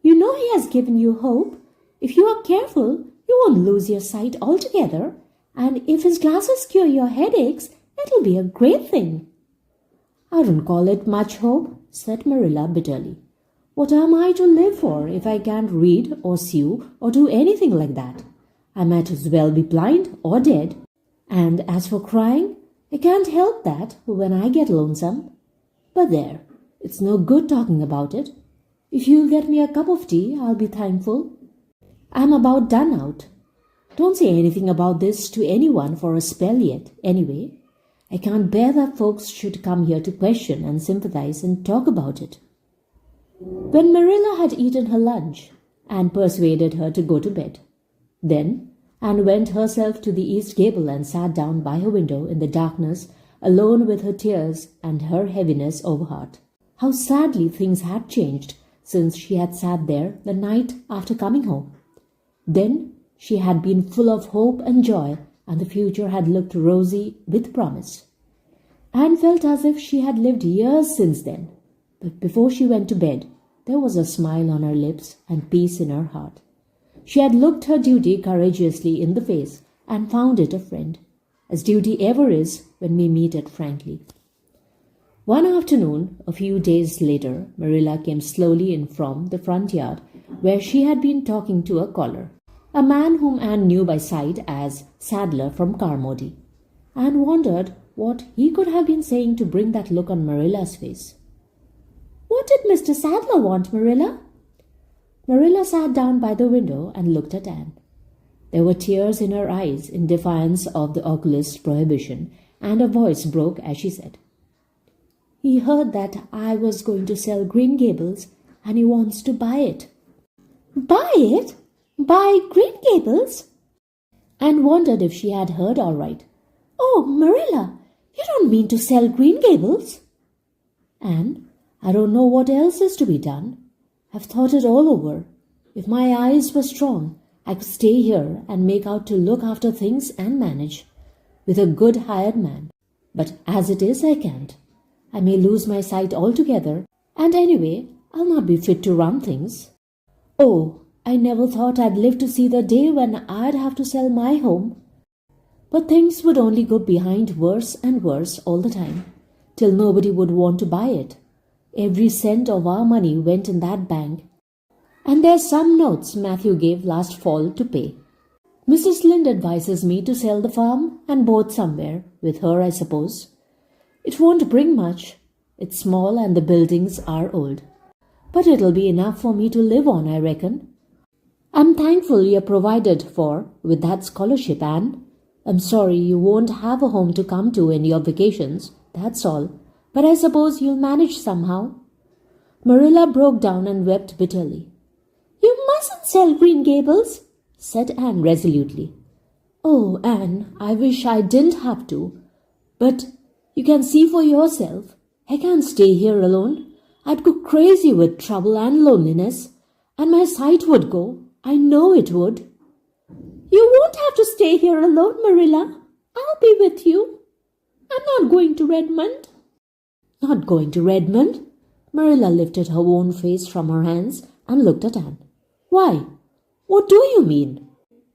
You know he has given you hope. If you are careful, you won't lose your sight altogether, and if his glasses cure your headaches, it'll be a great thing. I don't call it much hope, said Marilla bitterly. What am I to live for if I can't read or sew or do anything like that? I might as well be blind or dead. And as for crying, I can't help that when I get lonesome. But there, it's no good talking about it. If you'll get me a cup of tea, I'll be thankful. I'm about done out. Don't say anything about this to anyone for a spell yet, anyway. I can't bear that folks should come here to question and sympathize and talk about it. When Marilla had eaten her lunch, Anne persuaded her to go to bed. Then Anne went herself to the east gable and sat down by her window in the darkness, alone with her tears and her heaviness over heart. How sadly things had changed since she had sat there the night after coming home. Then she had been full of hope and joy, and the future had looked rosy with promise. Anne felt as if she had lived years since then. But before she went to bed, there was a smile on her lips and peace in her heart. She had looked her duty courageously in the face and found it a friend, as duty ever is when we meet it frankly. One afternoon, a few days later, Marilla came slowly in from the front yard where she had been talking to a caller, a man whom Anne knew by sight as Sadler from Carmody. Anne wondered what he could have been saying to bring that look on Marilla's face. "What did Mr. Sadler want, Marilla?" Marilla sat down by the window and looked at Anne. There were tears in her eyes in defiance of the oculist's prohibition, and her voice broke as she said, "He heard that I was going to sell Green Gables, and he wants to buy it." "Buy it? Buy Green Gables?" Anne wondered if she had heard all right. "Oh, Marilla, you don't mean to sell Green Gables?" "Anne, I don't know what else is to be done. I've thought it all over. If my eyes were strong, I could stay here and make out to look after things and manage, with a good hired man. But as it is, I can't. I may lose my sight altogether, and anyway, I'll not be fit to run things. Oh, I never thought I'd live to see the day when I'd have to sell my home. But things would only go behind worse and worse all the time, till nobody would want to buy it. Every cent of our money went in that bank, and there's some notes Matthew gave last fall to pay. Mrs. Lynde advises me to sell the farm and board somewhere, with her, I suppose. It won't bring much. It's small and the buildings are old. But it'll be enough for me to live on, I reckon. I'm thankful you're provided for with that scholarship, Anne. I'm sorry you won't have a home to come to in your vacations, that's all. But I suppose you'll manage somehow." Marilla broke down and wept bitterly. "You mustn't sell Green Gables," said Anne resolutely. "Oh, Anne, I wish I didn't have to. But you can see for yourself. I can't stay here alone. I'd go crazy with trouble and loneliness, and my sight would go. I know it would." "You won't have to stay here alone, Marilla. I'll be with you. I'm not going to Redmond." "Not going to Redmond?" Marilla lifted her worn face from her hands and looked at Anne. "Why? What do you mean?"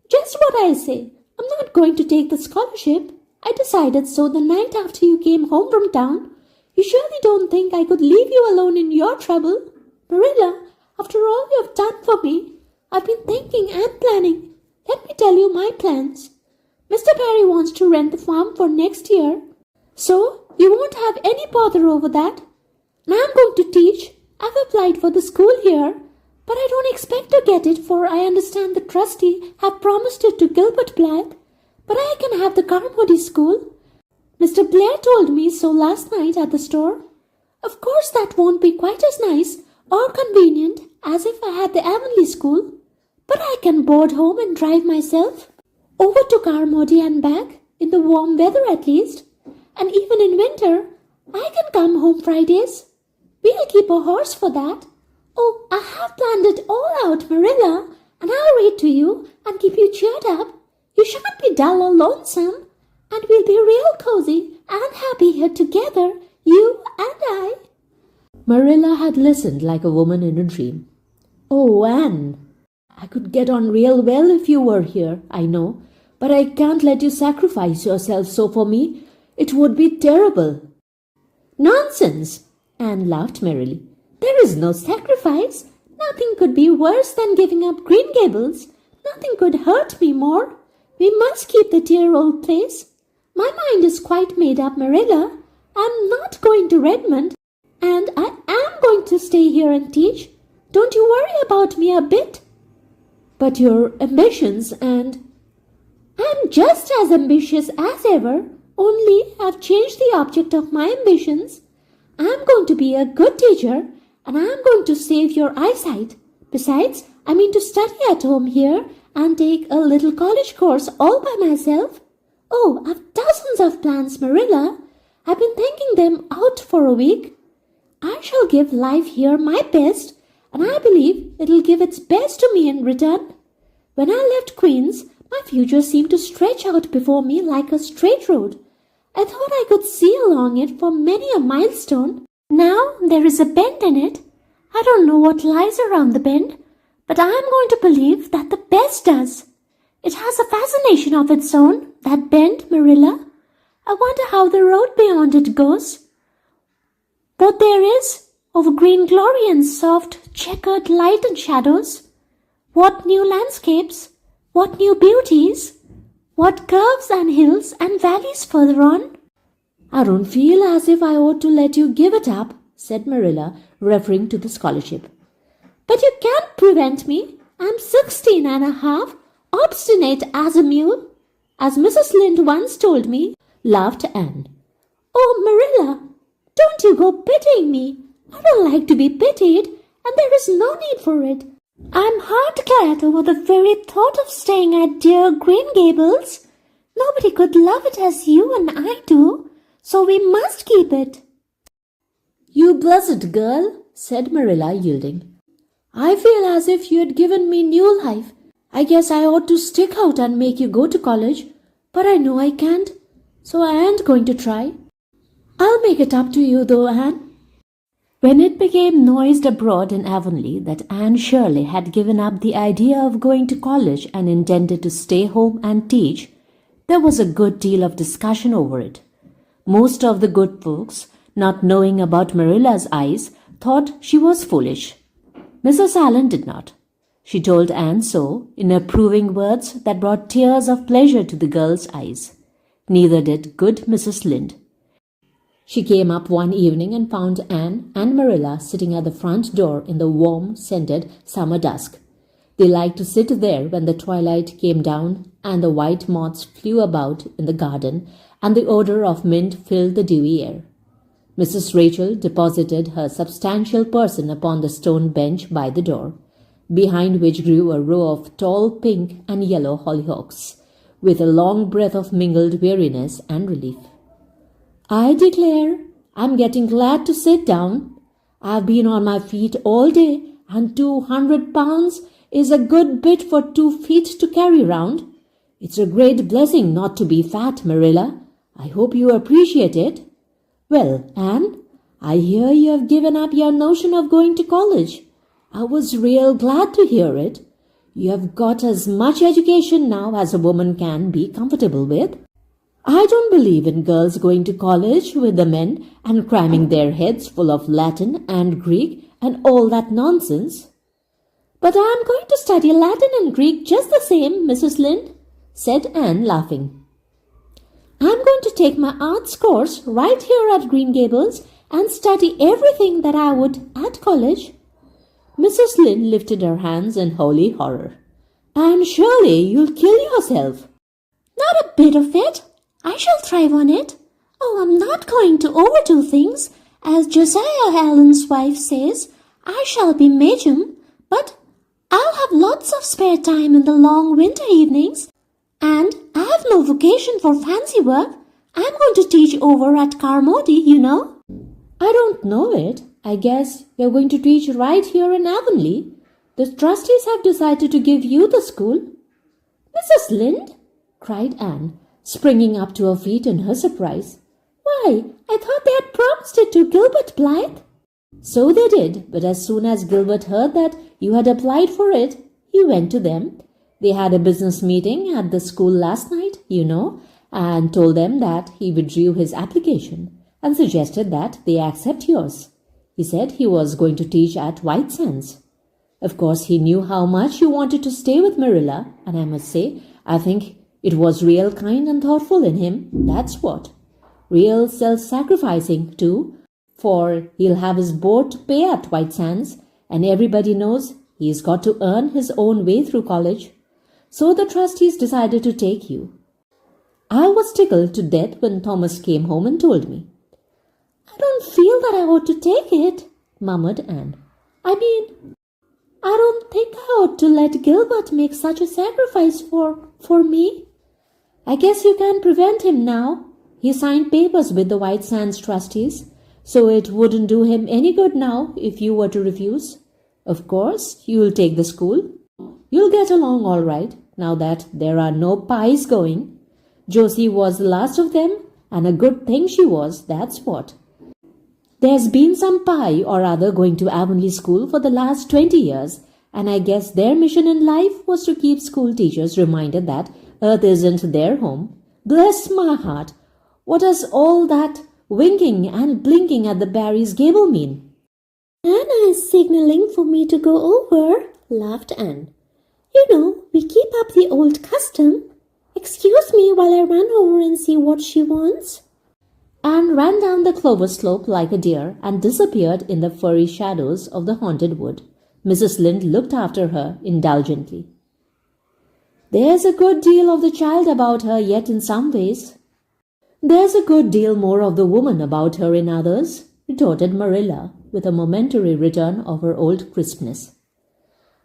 "Just what I say. I'm not going to take the scholarship. I decided so the night after you came home from town. You surely don't think I could leave you alone in your trouble? Marilla, after all you have done for me, I've been thinking and planning. Let me tell you my plans. Mr. Barry wants to rent the farm for next year, so you won't have any bother over that. And I'm going to teach. I've applied for the school here, but I don't expect to get it, for I understand the trustee have promised it to Gilbert Black. But I can have the Carmody school. Mr. Blair told me so last night at the store. Of course that won't be quite as nice or convenient as if I had the Avonlea school, but I can board home and drive myself over to Carmody and back, in the warm weather at least. And even in winter, I can come home Fridays. We'll keep a horse for that. Oh, I have planned it all out, Marilla, and I'll read to you and keep you cheered up. You shan't be dull or lonesome, and we'll be real cozy and happy here together, you and I." Marilla had listened like a woman in a dream. "Oh, Anne, I could get on real well if you were here, I know, but I can't let you sacrifice yourself so for me. It would be terrible." "Nonsense!" Anne laughed merrily. "There is no sacrifice. Nothing could be worse than giving up Green Gables. Nothing could hurt me more. We must keep the dear old place. My mind is quite made up, Marilla. I'm not going to Redmond, and I am going to stay here and teach. Don't you worry about me a bit." "But your ambitions and—" "I'm just as ambitious as ever, only I've changed the object of my ambitions. I'm going to be a good teacher, and I'm going to save your eyesight. Besides, I mean to study at home here and take a little college course all by myself. Oh, I've dozens of plans, Marilla. I've been thinking them out for a week. I shall give life here my best, and I believe it'll give its best to me in return. When I left Queens, my future seemed to stretch out before me like a straight road. I thought I could see along it for many a milestone. Now there is a bend in it. I don't know what lies around the bend, but I am going to believe that the best does. It has a fascination of its own, that bend, Marilla. I wonder how the road beyond it goes. What there is of green glory and soft, checkered light and shadows. What new landscapes, what new beauties, what curves and hills and valleys further on. I don't feel as if I ought to let you give it up, said Marilla, referring to the scholarship. But you can't prevent me. I'm 16 and a half, obstinate as a mule, as Mrs. Lynde once told me, laughed Anne. Oh, Marilla, don't you go pitying me. I don't like to be pitied, and there is no need for it. I'm heart glad over the very thought of staying at dear Green Gables. Nobody could love it as you and I do, so we must keep it. You blessed girl, said Marilla, yielding. I feel as if you had given me new life. I guess I ought to stick out and make you go to college, but I know I can't, so I ain't going to try. I'll make it up to you, though, Anne. When it became noised abroad in Avonlea that Anne Shirley had given up the idea of going to college and intended to stay home and teach, there was a good deal of discussion over it. Most of the good folks, not knowing about Marilla's eyes, thought she was foolish. Mrs. Allen did not. She told Anne so in approving words that brought tears of pleasure to the girl's eyes. Neither did good Mrs. Lynde. She came up one evening and found Anne and Marilla sitting at the front door in the warm, scented summer dusk. They liked to sit there when the twilight came down and the white moths flew about in the garden and the odor of mint filled the dewy air. Mrs. Rachel deposited her substantial person upon the stone bench by the door, behind which grew a row of tall pink and yellow hollyhocks, with a long breath of mingled weariness and relief. I declare, I'm getting glad to sit down. I've been on my feet all day, and 200 pounds is a good bit for 2 feet to carry round. It's a great blessing not to be fat, Marilla. I hope you appreciate it. Well, Anne, I hear you have given up your notion of going to college. I was real glad to hear it. You have got as much education now as a woman can be comfortable with. I don't believe in girls going to college with the men and cramming their heads full of Latin and Greek and all that nonsense. But I am going to study Latin and Greek just the same, Mrs. Lynde, said Anne, laughing. I am going to take my arts course right here at Green Gables and study everything that I would at college. Mrs. Lynde lifted her hands in holy horror. Anne Shirley, you'll kill yourself. Not a bit of it. I shall thrive on it. Oh, I'm not going to overdo things. As Josiah Allen's wife says, I shall be majum, but I'll have lots of spare time in the long winter evenings. And I have no vocation for fancy work. I'm going to teach over at Carmody, you know. I don't know it. I guess you're going to teach right here in Avonlea. The trustees have decided to give you the school. Mrs. Lynde, cried Anne, springing up to her feet in her surprise. Why, I thought they had promised it to Gilbert Blythe. So they did, but as soon as Gilbert heard that you had applied for it, he went to them. They had a business meeting at the school last night, you know, and told them that he withdrew his application and suggested that they accept yours. He said he was going to teach at White Sands. Of course, he knew how much you wanted to stay with Marilla, and I must say, I think it was real kind and thoughtful in him, that's what. Real self-sacrificing, too, for he'll have his board to pay at White Sands, and everybody knows he's got to earn his own way through college. So the trustees decided to take you. I was tickled to death when Thomas came home and told me. I don't feel that I ought to take it, murmured Anne. I mean, I don't think I ought to let Gilbert make such a sacrifice for me. I guess you can't prevent him now. He signed papers with the White Sands trustees, so it wouldn't do him any good now if you were to refuse. Of course, you'll take the school. You'll get along all right, now that there are no pies going. Josie was the last of them, and a good thing she was, that's what. There's been some pie or other going to Avonlea School for the last 20 years, and I guess their mission in life was to keep school teachers reminded that Earth isn't their home. Bless my heart! What does all that winking and blinking at the Barry's gable mean? Anna is signaling for me to go over, laughed Anne. You know, we keep up the old custom. Excuse me while I run over and see what she wants. Anne ran down the clover slope like a deer and disappeared in the furry shadows of the haunted wood. Mrs. Lynde looked after her indulgently. There's a good deal of the child about her yet in some ways. There's a good deal more of the woman about her in others, retorted Marilla, with a momentary return of her old crispness.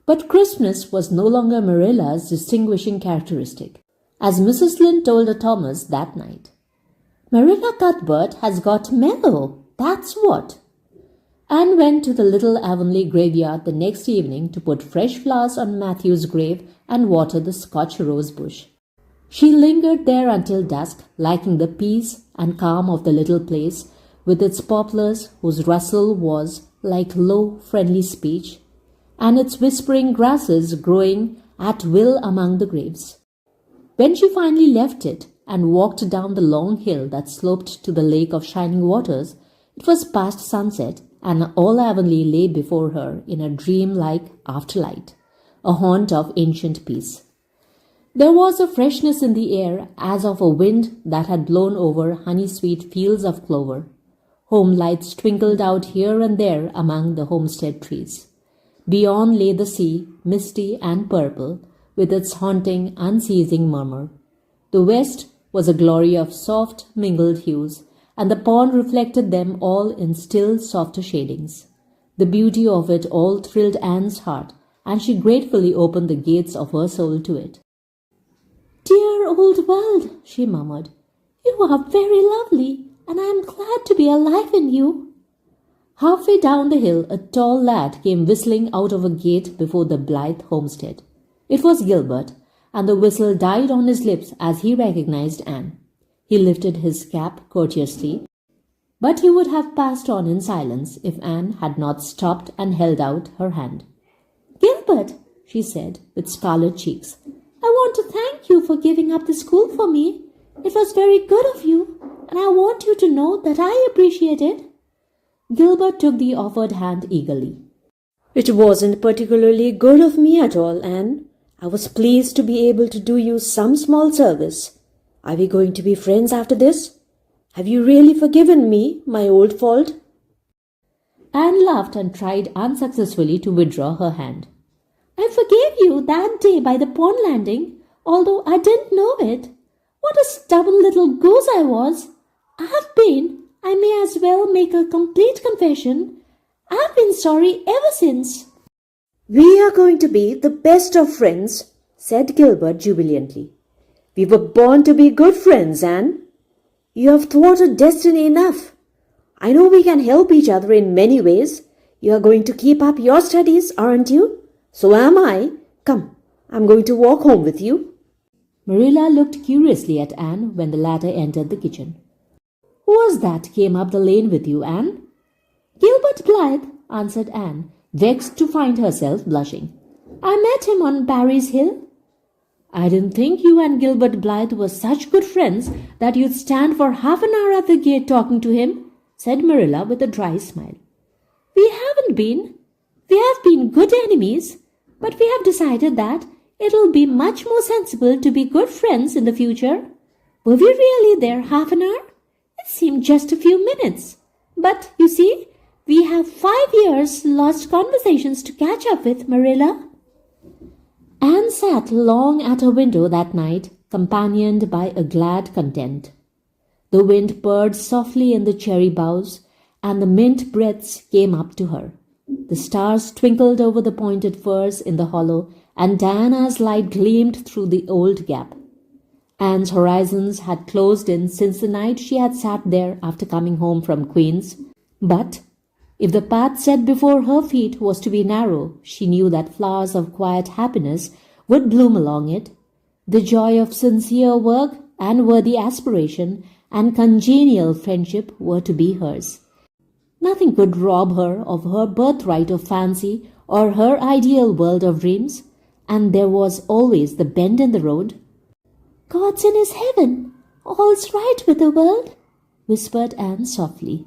But crispness was no longer Marilla's distinguishing characteristic, as Mrs. Lynde told Thomas that night. Marilla Cuthbert has got mellow, that's what. Anne went to the little Avonlea graveyard the next evening to put fresh flowers on Matthew's grave and water the Scotch rose bush. She lingered there until dusk, liking the peace and calm of the little place, with its poplars whose rustle was like low, friendly speech, and its whispering grasses growing at will among the graves. When she finally left it and walked down the long hill that sloped to the lake of shining waters, it was past sunset, and all Avonlea lay before her in a dream-like afterlight, a haunt of ancient peace. There was a freshness in the air as of a wind that had blown over honey-sweet fields of clover. Home lights twinkled out here and there among the homestead trees. Beyond lay the sea, misty and purple, with its haunting, unceasing murmur. The west was a glory of soft, mingled hues, and the pond reflected them all in still softer shadings. The beauty of it all thrilled Anne's heart, and she gratefully opened the gates of her soul to it. "Dear old world," she murmured, "you are very lovely, and I am glad to be alive in you." Halfway down the hill, a tall lad came whistling out of a gate before the Blythe homestead. It was Gilbert, and the whistle died on his lips as he recognized Anne. He lifted his cap courteously, but he would have passed on in silence if Anne had not stopped and held out her hand. "Gilbert," she said, with scarlet cheeks, "I want to thank you for giving up the school for me. It was very good of you, and I want you to know that I appreciate it." Gilbert took the offered hand eagerly. "It wasn't particularly good of me at all, Anne. I was pleased to be able to do you some small service. Are we going to be friends after this? Have you really forgiven me my old fault?" Anne laughed and tried unsuccessfully to withdraw her hand. "I forgave you that day by the pond landing, although I didn't know it. What a stubborn little goose I was. I may as well make a complete confession. I've been sorry ever since." "We are going to be the best of friends," said Gilbert jubilantly. "We were born to be good friends, Anne. You have thwarted destiny enough. I know we can help each other in many ways. You are going to keep up your studies, aren't you? So am I. Come, I'm going to walk home with you." Marilla looked curiously at Anne when the latter entered the kitchen. "Who was that came up the lane with you, Anne?" "Gilbert Blythe," answered Anne, vexed to find herself blushing. "I met him on Barry's Hill." "I didn't think you and Gilbert Blythe were such good friends that you'd stand for half an hour at the gate talking to him," said Marilla with a dry smile. "We haven't been. We have been good enemies, but we have decided that it'll be much more sensible to be good friends in the future. Were we really there half an hour? It seemed just a few minutes. But, you see, we have 5 years lost conversations to catch up with, Marilla." Anne sat long at her window that night, companioned by a glad content. The wind purred softly in the cherry boughs, and the mint breaths came up to her. The stars twinkled over the pointed firs in the hollow, and Diana's light gleamed through the old gap. Anne's horizons had closed in since the night she had sat there after coming home from Queen's, but If the path set before her feet was to be narrow, she knew that flowers of quiet happiness would bloom along it. The joy of sincere work and worthy aspiration and congenial friendship were to be hers. Nothing could rob her of her birthright of fancy or her ideal world of dreams, and there was always the bend in the road. "God's in his heaven. All's right with the world," whispered Anne softly.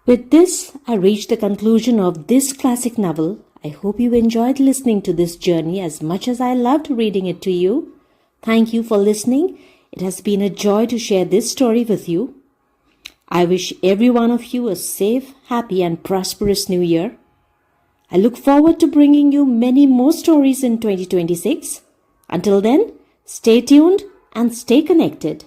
With this, I reached the conclusion of this classic novel. I hope you enjoyed listening to this journey as much as I loved reading it to you. Thank you for listening. It has been a joy to share this story with you. I wish every one of you a safe, happy, and prosperous new year. I look forward to bringing you many more stories in 2026. Until then, stay tuned and stay connected.